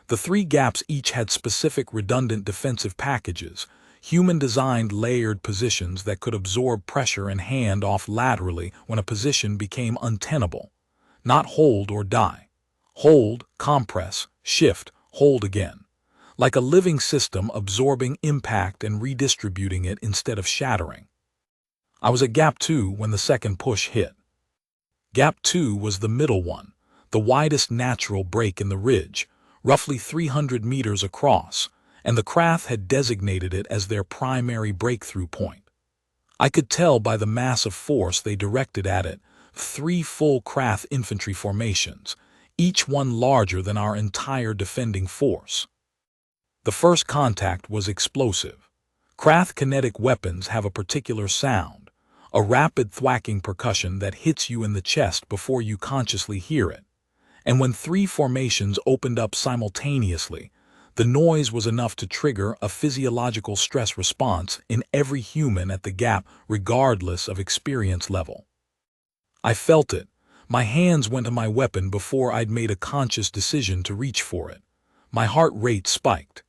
[SPEAKER 1] The 3 gaps each had specific redundant defensive packages, human-designed layered positions that could absorb pressure and hand off laterally when a position became untenable. Not hold or die. Hold, compress, shift, hold again. Like a living system absorbing impact and redistributing it instead of shattering. I was at Gap 2 when the second push hit. Gap 2 was the middle one, the widest natural break in the ridge, roughly 300 meters across, and the Krath had designated it as their primary breakthrough point. I could tell by the massive force they directed at it, 3 full Krath infantry formations, each one larger than our entire defending force. The first contact was explosive. Krath kinetic weapons have a particular sound, a rapid thwacking percussion that hits you in the chest before you consciously hear it. And when 3 formations opened up simultaneously, the noise was enough to trigger a physiological stress response in every human at the gap regardless of experience level. I felt it. My hands went to my weapon before I'd made a conscious decision to reach for it. My heart rate spiked.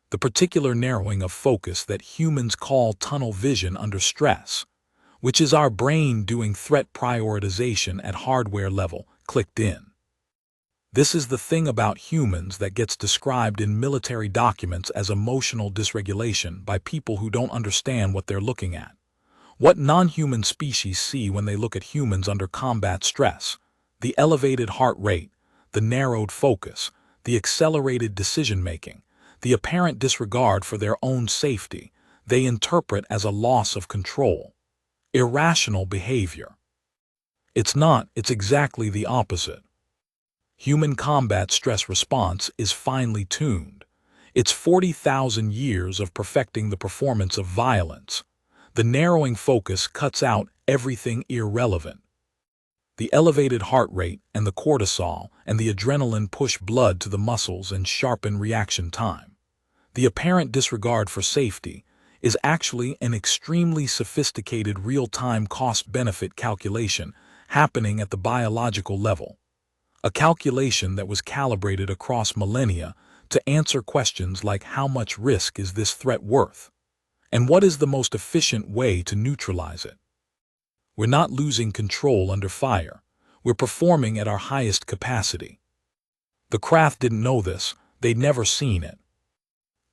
[SPEAKER 1] The particular narrowing of focus that humans call tunnel vision under stress, which is our brain doing threat prioritization at hardware level, clicked in. This is the thing about humans that gets described in military documents as emotional dysregulation by people who don't understand what they're looking at. What non-human species see when they look at humans under combat stress: the elevated heart rate, the narrowed focus, the accelerated decision-making, the apparent disregard for their own safety, they interpret as a loss of control. Irrational behavior. It's not, it's exactly the opposite. Human combat stress response is finely tuned. It's 40,000 years of perfecting the performance of violence. The narrowing focus cuts out everything irrelevant. The elevated heart rate and the cortisol and the adrenaline push blood to the muscles and sharpen reaction time. The apparent disregard for safety is actually an extremely sophisticated real-time cost-benefit calculation happening at the biological level. A calculation that was calibrated across millennia to answer questions like how much risk is this threat worth? And what is the most efficient way to neutralize it? We're not losing control under fire. We're performing at our highest capacity. The Krath didn't know this. They'd never seen it.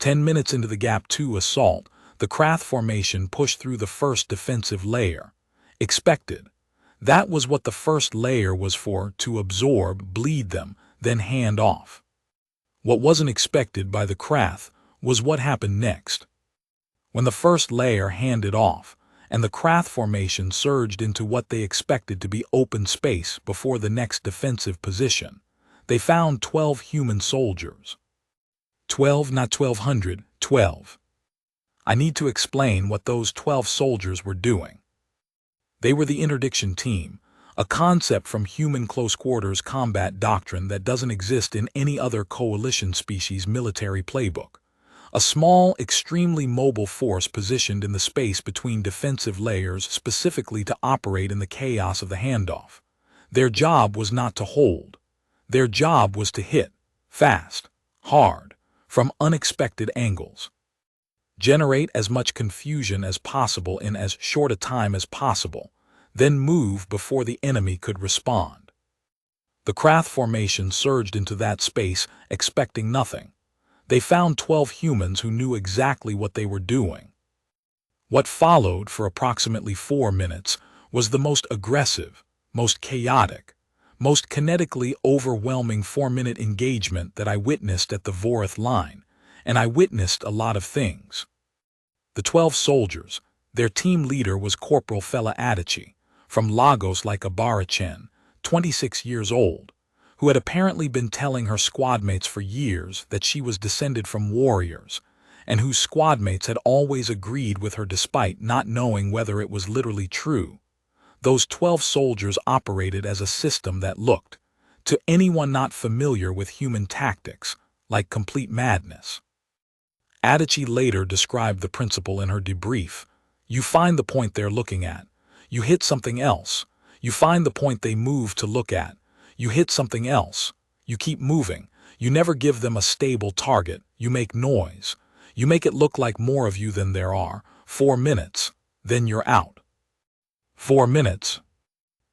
[SPEAKER 1] 10 minutes into the Gap 2 assault, the Krath formation pushed through the first defensive layer. Expected. That was what the first layer was for, to absorb, bleed them, then hand off. What wasn't expected by the Krath was what happened next. When the first layer handed off, and the Krath formation surged into what they expected to be open space before the next defensive position, they found 12 human soldiers. 12, not 1,200, 12. I need to explain what those 12 soldiers were doing. They were the interdiction team, a concept from human close-quarters combat doctrine that doesn't exist in any other coalition species military playbook. A small, extremely mobile force positioned in the space between defensive layers specifically to operate in the chaos of the handoff. Their job was not to hold. Their job was to hit, fast, hard, from unexpected angles. Generate as much confusion as possible in as short a time as possible, then move before the enemy could respond. The Krath formation surged into that space, expecting nothing. They found 12 humans who knew exactly what they were doing. What followed for approximately 4 minutes was the most aggressive, most chaotic, most kinetically overwhelming 4-minute engagement that I witnessed at the Vorith line, and I witnessed a lot of things. The 12 soldiers, their team leader was Corporal Fela Adichie, from Lagos like Abarachen, 26 years old, who had apparently been telling her squadmates for years that she was descended from warriors, and whose squadmates had always agreed with her despite not knowing whether it was literally true. Those 12 soldiers operated as a system that looked, to anyone not familiar with human tactics, like complete madness. Adichie later described the principle in her debrief. You find the point they're looking at. You hit something else. You find the point they move to look at. You hit something else. You keep moving. You never give them a stable target. You make noise. You make it look like more of you than there are. 4 minutes. Then you're out. 4 minutes.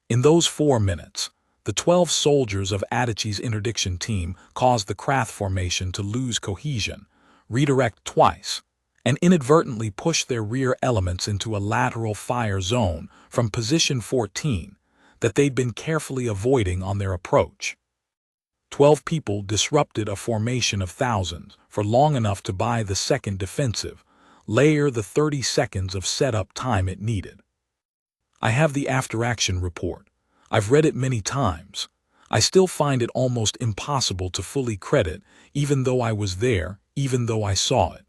[SPEAKER 1] In those 4 minutes, the 12 soldiers of Adichie's interdiction team caused the Krath formation to lose cohesion, redirect twice, and inadvertently push their rear elements into a lateral fire zone from position 14 that they'd been carefully avoiding on their approach. 12 people disrupted a formation of thousands for long enough to buy the second defensive layer the 30 seconds of setup time it needed. I have the after-action report. I've read it many times. I still find it almost impossible to fully credit, even though I was there, even though I saw it.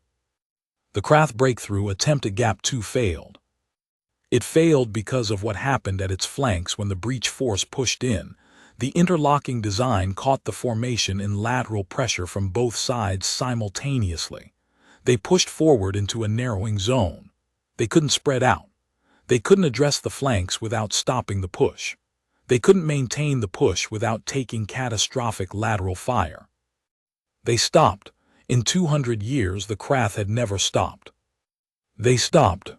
[SPEAKER 1] The Krath breakthrough attempt at Gap 2 failed. It failed because of what happened at its flanks when the breach force pushed in. The interlocking design caught the formation in lateral pressure from both sides simultaneously. They pushed forward into a narrowing zone. They couldn't spread out. They couldn't address the flanks without stopping the push. They couldn't maintain the push without taking catastrophic lateral fire. They stopped. In 200 years, the Krath had never stopped. They stopped.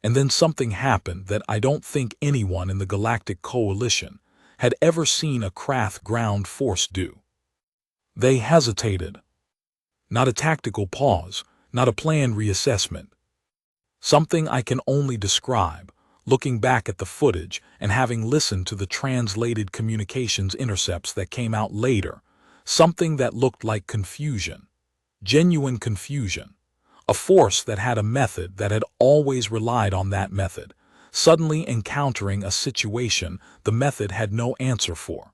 [SPEAKER 1] And then something happened that I don't think anyone in the Galactic Coalition had ever seen a Krath ground force do. They hesitated. Not a tactical pause, not a planned reassessment. Something I can only describe, looking back at the footage and having listened to the translated communications intercepts that came out later, something that looked like confusion, genuine confusion, a force that had a method that had always relied on that method, suddenly encountering a situation the method had no answer for.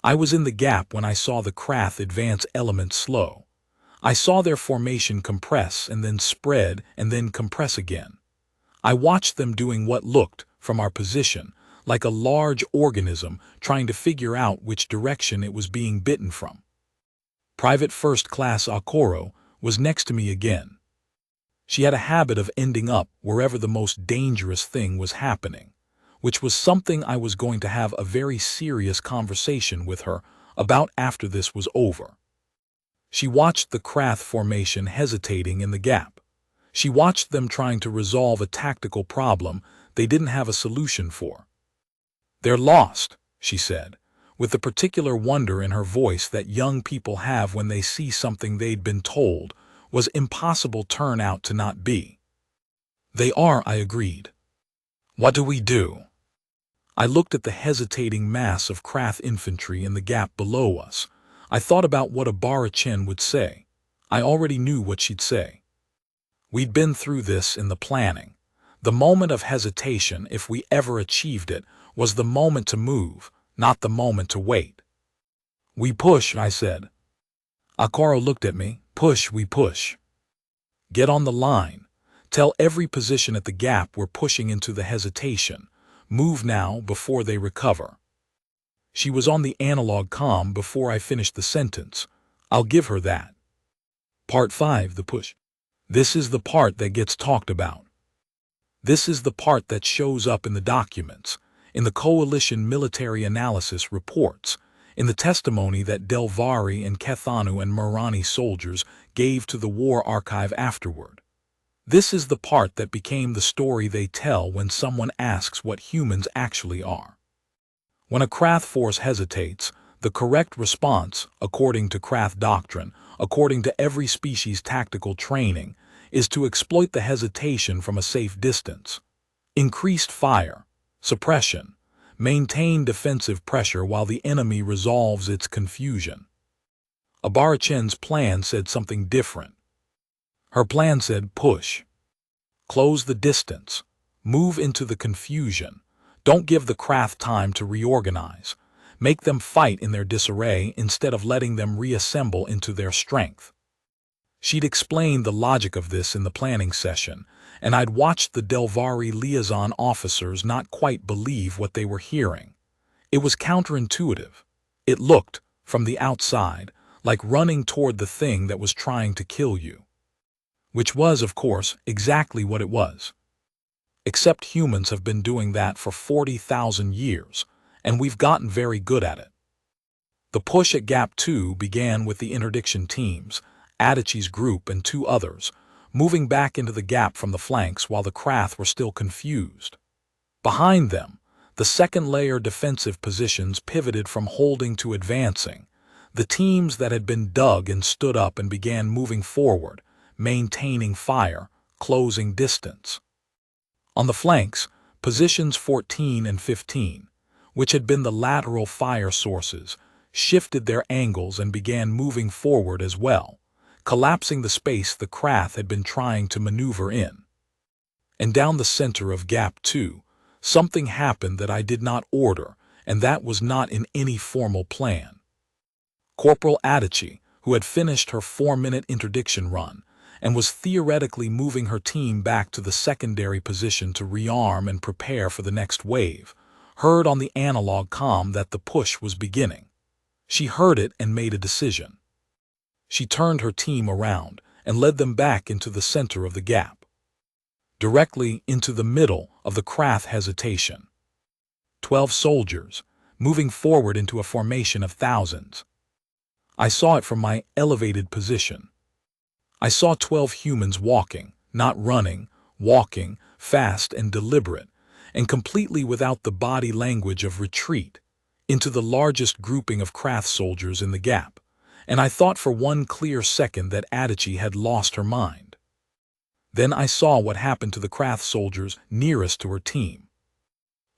[SPEAKER 1] I was in the gap when I saw the Krath advance elements slow. I saw their formation compress and then spread and then compress again. I watched them doing what looked, from our position, like a large organism trying to figure out which direction it was being bitten from. Private First Class Akoro was next to me again. She had a habit of ending up wherever the most dangerous thing was happening, which was something I was going to have a very serious conversation with her about after this was over. She watched the Krath formation hesitating in the gap. She watched them trying to resolve a tactical problem they didn't have a solution for. "They're lost," she said, with the particular wonder in her voice that young people have when they see something they'd been told was impossible turn out to not be. "They are," I agreed. "What do we do?" I looked at the hesitating mass of Krath infantry in the gap below us. I thought about what Abara Chen would say. I already knew what she'd say. We'd been through this in the planning. The moment of hesitation, if we ever achieved it, was the moment to move, not the moment to wait. "We push," I said. Akaro looked at me. "Push, we push. Get on the line. Tell every position at the gap we're pushing into the hesitation. Move now before they recover." She was on the analog comm before I finished the sentence. I'll give her that. Part 5, the push. This is the part that gets talked about. This is the part that shows up in the documents, in the coalition military analysis reports, in the testimony that Delvari and Kethanu and Marani soldiers gave to the war archive afterward. This is the part that became the story they tell when someone asks what humans actually are. When a Krath force hesitates, the correct response, according to Krath doctrine, according to every species' tactical training, is to exploit the hesitation from a safe distance. Increased fire, suppression, maintain defensive pressure while the enemy resolves its confusion. Abara Chen's plan said something different. Her plan said push. Close the distance. Move into the confusion. Don't give the Krath time to reorganize. Make them fight in their disarray instead of letting them reassemble into their strength. She'd explained the logic of this in the planning session, and I'd watched the Delvari liaison officers not quite believe what they were hearing. It was counterintuitive. It looked, from the outside, like running toward the thing that was trying to kill you. Which was, of course, exactly what it was. Except humans have been doing that for 40,000 years, and we've gotten very good at it. The push at Gap 2 began with the interdiction teams, Adichie's group and 2 others, moving back into the gap from the flanks while the Krath were still confused. Behind them, the second-layer defensive positions pivoted from holding to advancing. The teams that had been dug and stood up and began moving forward, maintaining fire, closing distance. On the flanks, positions 14 and 15, which had been the lateral fire sources, shifted their angles and began moving forward as well, collapsing the space the Krath had been trying to maneuver in. And down the center of Gap 2, something happened that I did not order, and that was not in any formal plan. Corporal Adichie, who had finished her 4-minute interdiction run, and was theoretically moving her team back to the secondary position to rearm and prepare for the next wave, heard on the analog comm that the push was beginning. She heard it and made a decision. She turned her team around and led them back into the center of the gap, directly into the middle of the Krath hesitation. 12 soldiers, moving forward into a formation of thousands. I saw it from my elevated position. I saw 12 humans walking, not running, walking, fast and deliberate, and completely without the body language of retreat, into the largest grouping of Krath soldiers in the gap, and I thought for one clear second that Adichie had lost her mind. Then I saw what happened to the Krath soldiers nearest to her team.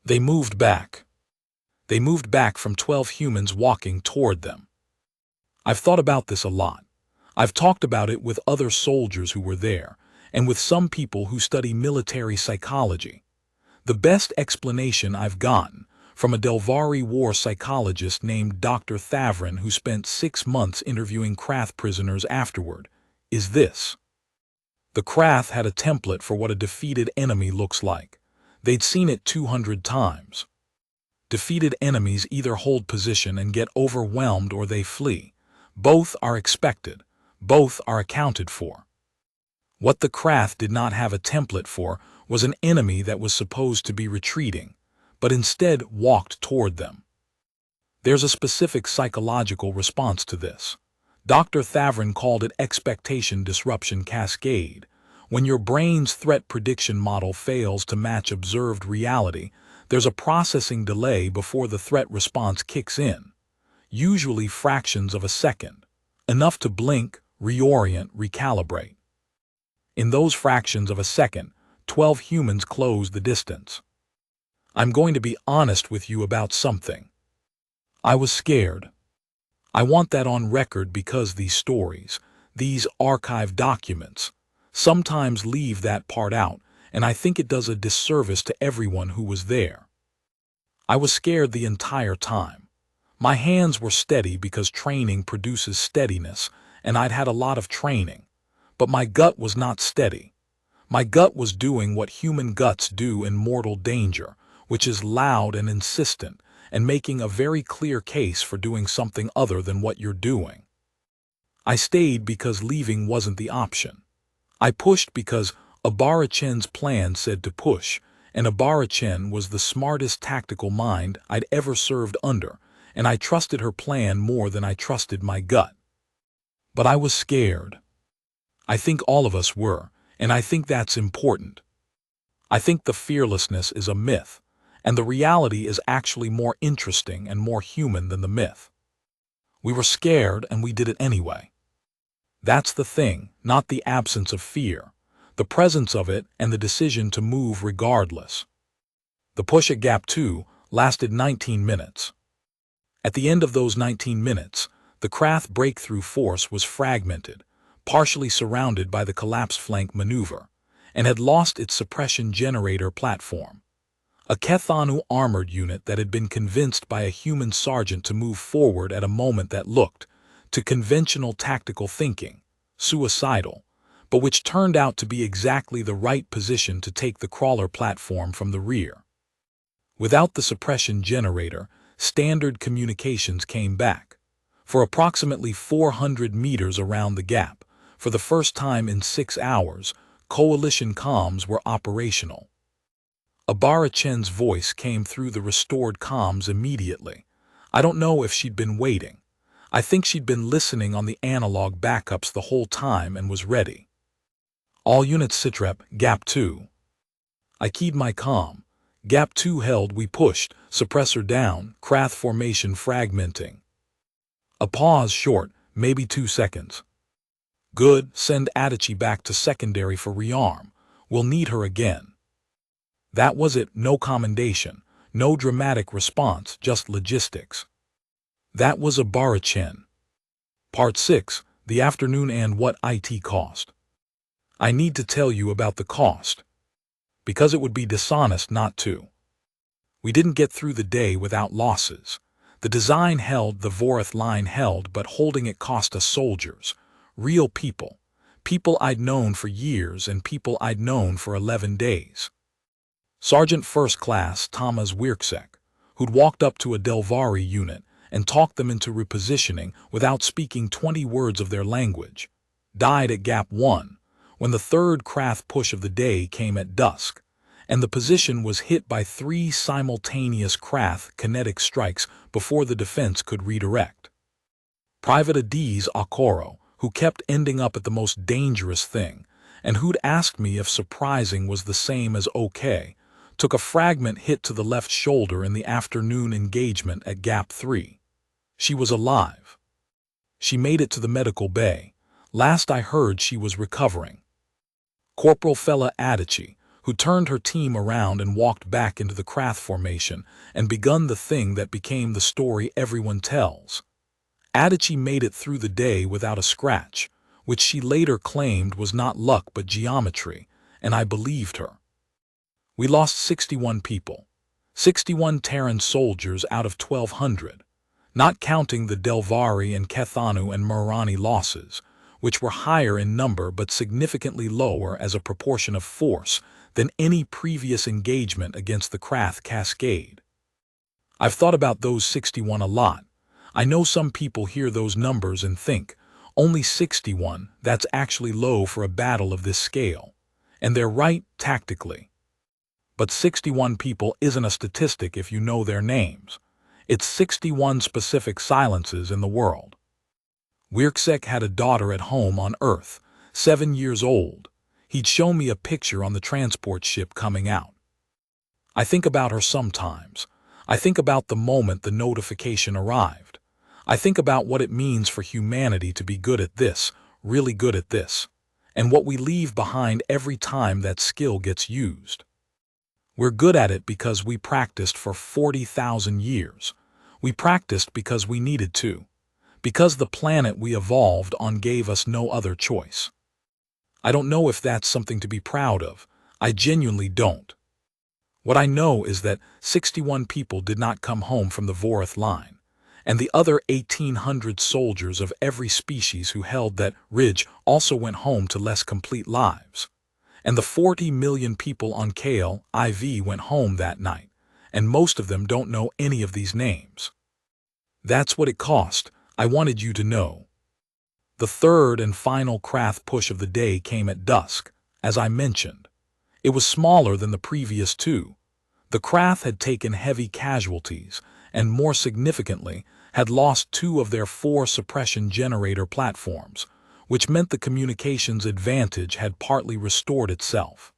[SPEAKER 1] They moved back. They moved back from 12 humans walking toward them. I've thought about this a lot. I've talked about it with other soldiers who were there, and with some people who study military psychology. The best explanation I've gotten from a Delvari war psychologist named Dr. Thavrin, who spent 6 months interviewing Krath prisoners afterward, is this. The Krath had a template for what a defeated enemy looks like. They'd seen it 200 times. Defeated enemies either hold position and get overwhelmed or they flee. Both are expected. Both are accounted for. What the Krath did not have a template for was an enemy that was supposed to be retreating, but instead walked toward them. There's a specific psychological response to this. Dr. Thavrin called it expectation disruption cascade. When your brain's threat prediction model fails to match observed reality, there's a processing delay before the threat response kicks in, usually fractions of a second, enough to blink, reorient, recalibrate. In those fractions of a second, 12 humans close the distance. I'm going to be honest with you about something. I was scared. I want that on record because these stories, these archive documents, sometimes leave that part out, and I think it does a disservice to everyone who was there. I was scared the entire time. My hands were steady because training produces steadiness, and I'd had a lot of training. But my gut was not steady. My gut was doing what human guts do in mortal danger, which is loud and insistent, and making a very clear case for doing something other than what you're doing. I stayed because leaving wasn't the option. I pushed because Abarachen's plan said to push, and Abarachen was the smartest tactical mind I'd ever served under, and I trusted her plan more than I trusted my gut. But I was scared. I think all of us were, and I think that's important. I think the fearlessness is a myth, and the reality is actually more interesting and more human than the myth. We were scared and we did it anyway. That's the thing, not the absence of fear, the presence of it and the decision to move regardless. The push at Gap 2 lasted 19 minutes. At the end of those 19 minutes, the Krath breakthrough force was fragmented, partially surrounded by the collapse flank maneuver, and had lost its suppression generator platform. A Kethanu armored unit that had been convinced by a human sergeant to move forward at a moment that looked, to conventional tactical thinking, suicidal, but which turned out to be exactly the right position to take the crawler platform from the rear. Without the suppression generator, standard communications came back. For approximately 400 meters around the gap, for the first time in 6 hours, coalition comms were operational. Abarachen's voice came through the restored comms immediately. I don't know if she'd been waiting. I think she'd been listening on the analog backups the whole time and was ready. All units sitrep, Gap 2. I keyed my comm. Gap 2 held, we pushed, suppressor down, Krath formation fragmenting. A pause short, maybe 2 seconds. Good, send Adichie back to secondary for rearm. We'll need her again. That was it, no commendation, no dramatic response, just logistics. That was Abarachen. Part 6, the afternoon and what IT cost. I need to tell you about the cost, because it would be dishonest not to. We didn't get through the day without losses. The design held, the Vorith line held, but holding it cost us soldiers, real people, people I'd known for years and people I'd known for 11 days. Sergeant First Class Thomas Wirksek, who'd walked up to a Delvari unit and talked them into repositioning without speaking 20 words of their language, died at Gap 1 when the third Krath push of the day came at dusk, and the position was hit by 3 simultaneous Krath kinetic strikes before the defense could redirect. Private Adiz Okoro, who kept ending up at the most dangerous thing, and who'd asked me if surprising was the same as okay, took a fragment hit to the left shoulder in the afternoon engagement at Gap 3. She was alive. She made it to the medical bay. Last I heard she was recovering. Corporal Fella Adichie, who turned her team around and walked back into the Krath formation and begun the thing that became the story everyone tells. Adichie made it through the day without a scratch, which she later claimed was not luck but geometry, and I believed her. We lost 61 people, 61 Terran soldiers out of 1,200, not counting the Delvari and Kethanu and Marani losses, which were higher in number but significantly lower as a proportion of force than any previous engagement against the Krath Cascade. I've thought about those 61 a lot. I know some people hear those numbers and think, only 61, that's actually low for a battle of this scale. And they're right, tactically. But 61 people isn't a statistic if you know their names. It's 61 specific silences in the world. Wirksek had a daughter at home on Earth, 7 years old. He'd show me a picture on the transport ship coming out. I think about her sometimes. I think about the moment the notification arrived. I think about what it means for humanity to be good at this, really good at this, and what we leave behind every time that skill gets used. We're good at it because we practiced for 40,000 years. We practiced because we needed to, because the planet we evolved on gave us no other choice. I don't know if that's something to be proud of. I genuinely don't. What I know is that 61 people did not come home from the Vorith line, and the other 1,800 soldiers of every species who held that ridge also went home to less complete lives. And the 40 million people on Kale IV went home that night, and most of them don't know any of these names. That's what it cost. I wanted you to know. The third and final Krath push of the day came at dusk, as I mentioned. It was smaller than the previous two. The Krath had taken heavy casualties, and more significantly, had lost 2 of their 4 suppression generator platforms, which meant the communications advantage had partly restored itself.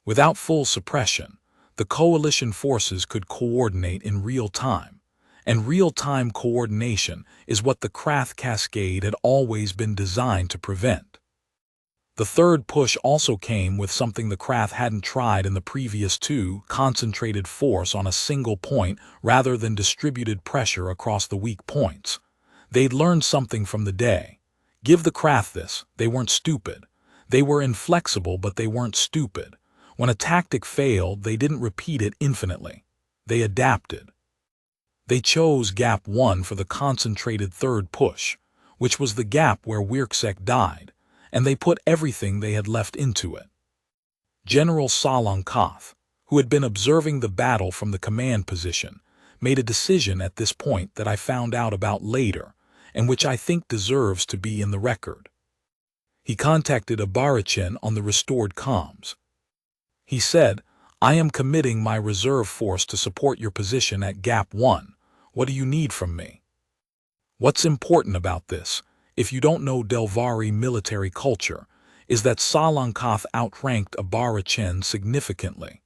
[SPEAKER 1] Without full suppression, the coalition forces could coordinate in real time, and real-time coordination is what the Krath Cascade had always been designed to prevent. The third push also came with something the Krath hadn't tried in the previous 2, concentrated force on a single point rather than distributed pressure across the weak points. They'd learned something from the day. Give the Krath this, they weren't stupid. They were inflexible, but they weren't stupid. When a tactic failed, they didn't repeat it infinitely. They adapted. They chose Gap 1 for the concentrated third push, which was the gap where Wirksek died, and they put everything they had left into it. General Salonkoth, who had been observing the battle from the command position, made a decision at this point that I found out about later, and which I think deserves to be in the record. He contacted Abarachin on the restored comms. He said, "I am committing my reserve force to support your position at Gap 1. What do you need from me?" What's important about this, if you don't know Delvari military culture, is that Salonkoth outranked Abarachin significantly.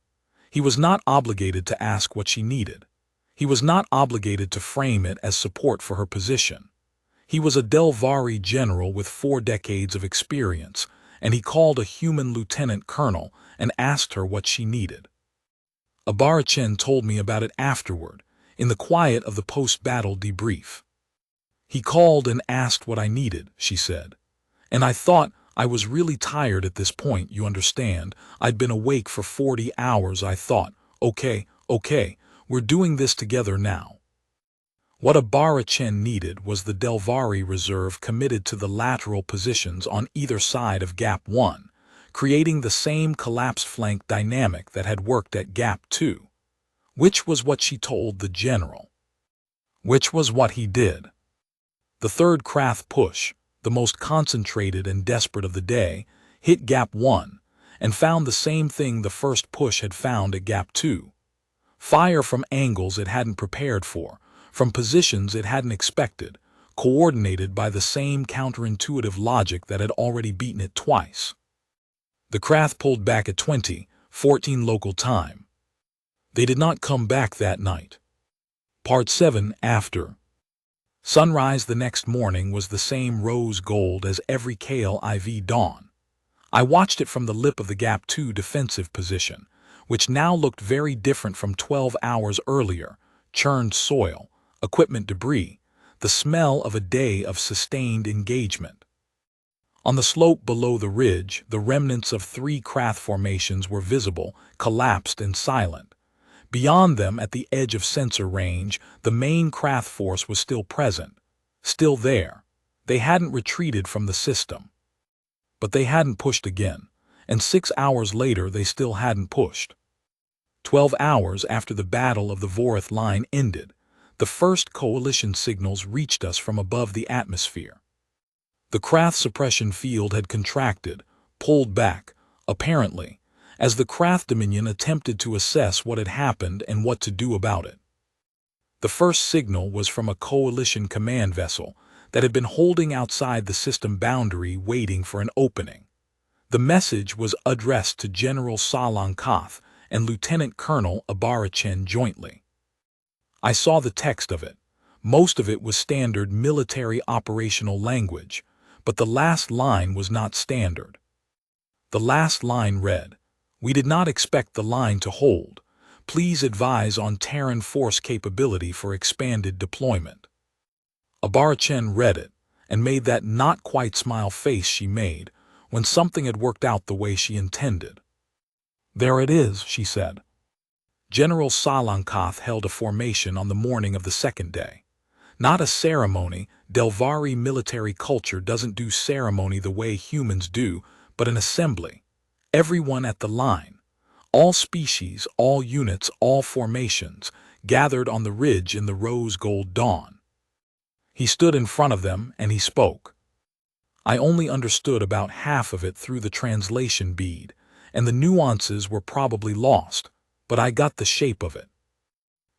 [SPEAKER 1] He was not obligated to ask what she needed. He was not obligated to frame it as support for her position. He was a Delvari general with 4 decades of experience, and he called a human lieutenant colonel and asked her what she needed. Abarachin told me about it afterward, in the quiet of the post-battle debrief. "He called and asked what I needed," she said. "And I thought I was really tired at this point, you understand. I'd been awake for 40 hours. I thought, okay, we're doing this together now." What Abarachin needed was the Delvari reserve committed to the lateral positions on either side of Gap 1, creating the same collapsed flank dynamic that had worked at Gap 2. Which was what she told the general. Which was what he did. The third Krath push, the most concentrated and desperate of the day, hit Gap 1, and found the same thing the first push had found at Gap 2. Fire from angles it hadn't prepared for, from positions it hadn't expected, coordinated by the same counterintuitive logic that had already beaten it twice. The Krath pulled back at 20:14 local time. They did not come back that night. Part 7 after. Sunrise the next morning was the same rose gold as every Kale IV dawn. I watched it from the lip of the Gap 2 defensive position, which now looked very different from 12 hours earlier. Churned soil, equipment debris, the smell of a day of sustained engagement. On the slope below the ridge, the remnants of 3 Krath formations were visible, collapsed and silent. Beyond them, at the edge of sensor range, the main Krath force was still present, still there. They hadn't retreated from the system. But they hadn't pushed again, and 6 hours later they still hadn't pushed. 12 hours after the Battle of the Vorith Line ended, the first coalition signals reached us from above the atmosphere. The Krath suppression field had contracted, pulled back, apparently, as the Krath Dominion attempted to assess what had happened and what to do about it. The first signal was from a coalition command vessel that had been holding outside the system boundary waiting for an opening. The message was addressed to General Salankath and Lieutenant Colonel Abarachen jointly. I saw the text of it. Most of it was standard military operational language, but the last line was not standard. The last line read, "We did not expect the line to hold. Please advise on Terran force capability for expanded deployment." Abarachen read it and made that not-quite-smile face she made when something had worked out the way she intended. "There it is," she said. General Salankath held a formation on the morning of the second day. Not a ceremony. Delvari military culture doesn't do ceremony the way humans do, but an assembly. Everyone at the line, all species, all units, all formations, gathered on the ridge in the rose-gold dawn. He stood in front of them and he spoke. I only understood about half of it through the translation bead, and the nuances were probably lost, but I got the shape of it.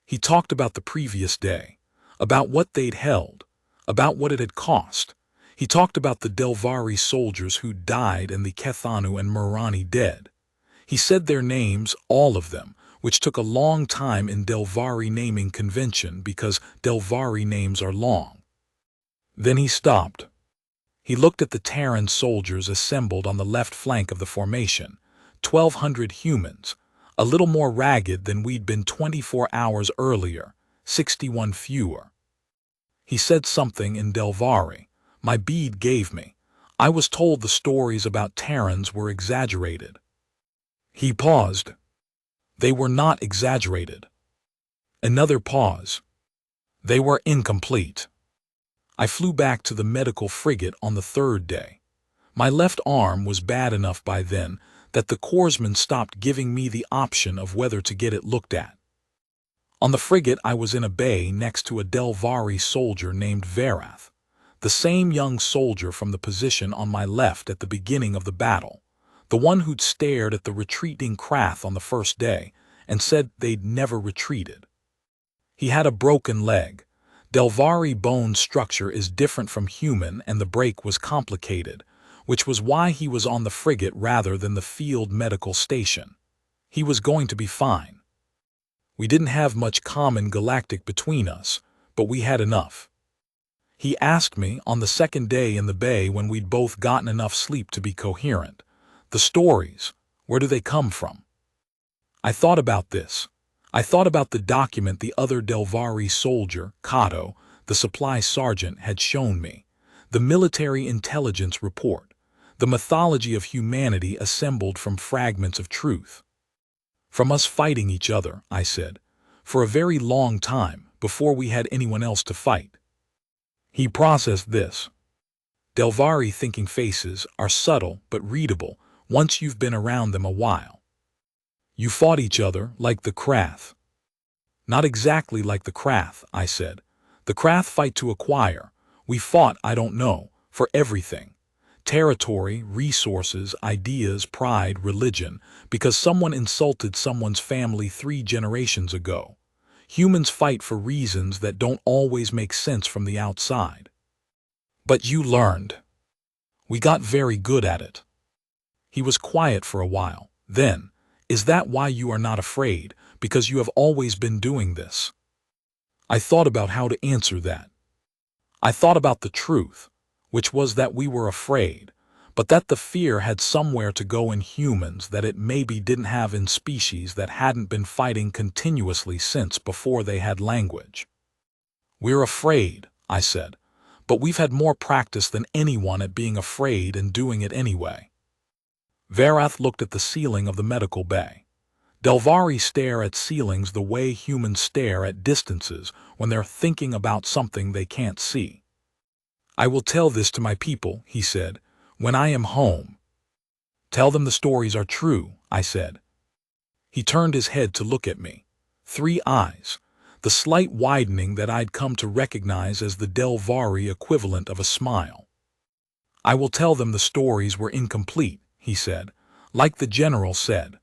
[SPEAKER 1] He talked about the previous day, about what they'd held, about what it had cost. He talked about the Delvari soldiers who died and the Kethanu and Murani dead. He said their names, all of them, which took a long time in Delvari naming convention because Delvari names are long. Then he stopped. He looked at the Terran soldiers assembled on the left flank of the formation, 1,200 humans, a little more ragged than we'd been 24 hours earlier, 61 fewer. He said something in Delvari. My bead gave me. I was told the stories about Terrans were exaggerated. He paused. They were not exaggerated. Another pause. They were incomplete. I flew back to the medical frigate on the third day. My left arm was bad enough by then that the corpsman stopped giving me the option of whether to get it looked at. On the frigate I was in a bay next to a Delvari soldier named Verath, the same young soldier from the position on my left at the beginning of the battle, the one who'd stared at the retreating Krath on the first day and said they'd never retreated. He had a broken leg. Delvari bone structure is different from human and the break was complicated, which was why he was on the frigate rather than the field medical station. He was going to be fine. We didn't have much common galactic between us, but we had enough. He asked me on the second day in the bay when we'd both gotten enough sleep to be coherent. The stories, where do they come from? I thought about this. I thought about the document the other Delvari soldier, Kato, the supply sergeant, had shown me, the military intelligence report, the mythology of humanity assembled from fragments of truth. From us fighting each other, I said, for a very long time before we had anyone else to fight. He processed this. Delvari thinking faces are subtle but readable once you've been around them a while. You fought each other like the Krath. Not exactly like the Krath, I said. The Krath fight to acquire. We fought, I don't know, for everything. Territory, resources, ideas, pride, religion, because someone insulted someone's family 3 generations ago. Humans fight for reasons that don't always make sense from the outside. But you learned. We got very good at it. He was quiet for a while. Then, is that why you are not afraid, because you have always been doing this? I thought about how to answer that. I thought about the truth, which was that we were afraid, but that the fear had somewhere to go in humans that it maybe didn't have in species that hadn't been fighting continuously since before they had language. We're afraid, I said, but we've had more practice than anyone at being afraid and doing it anyway. Varath looked at the ceiling of the medical bay. Delvari stare at ceilings the way humans stare at distances when they're thinking about something they can't see. I will tell this to my people, he said, when I am home. Tell them the stories are true, I said. He turned his head to look at me. 3 eyes, the slight widening that I'd come to recognize as the Delvari equivalent of a smile. I will tell them the stories were incomplete, he said, like the general said.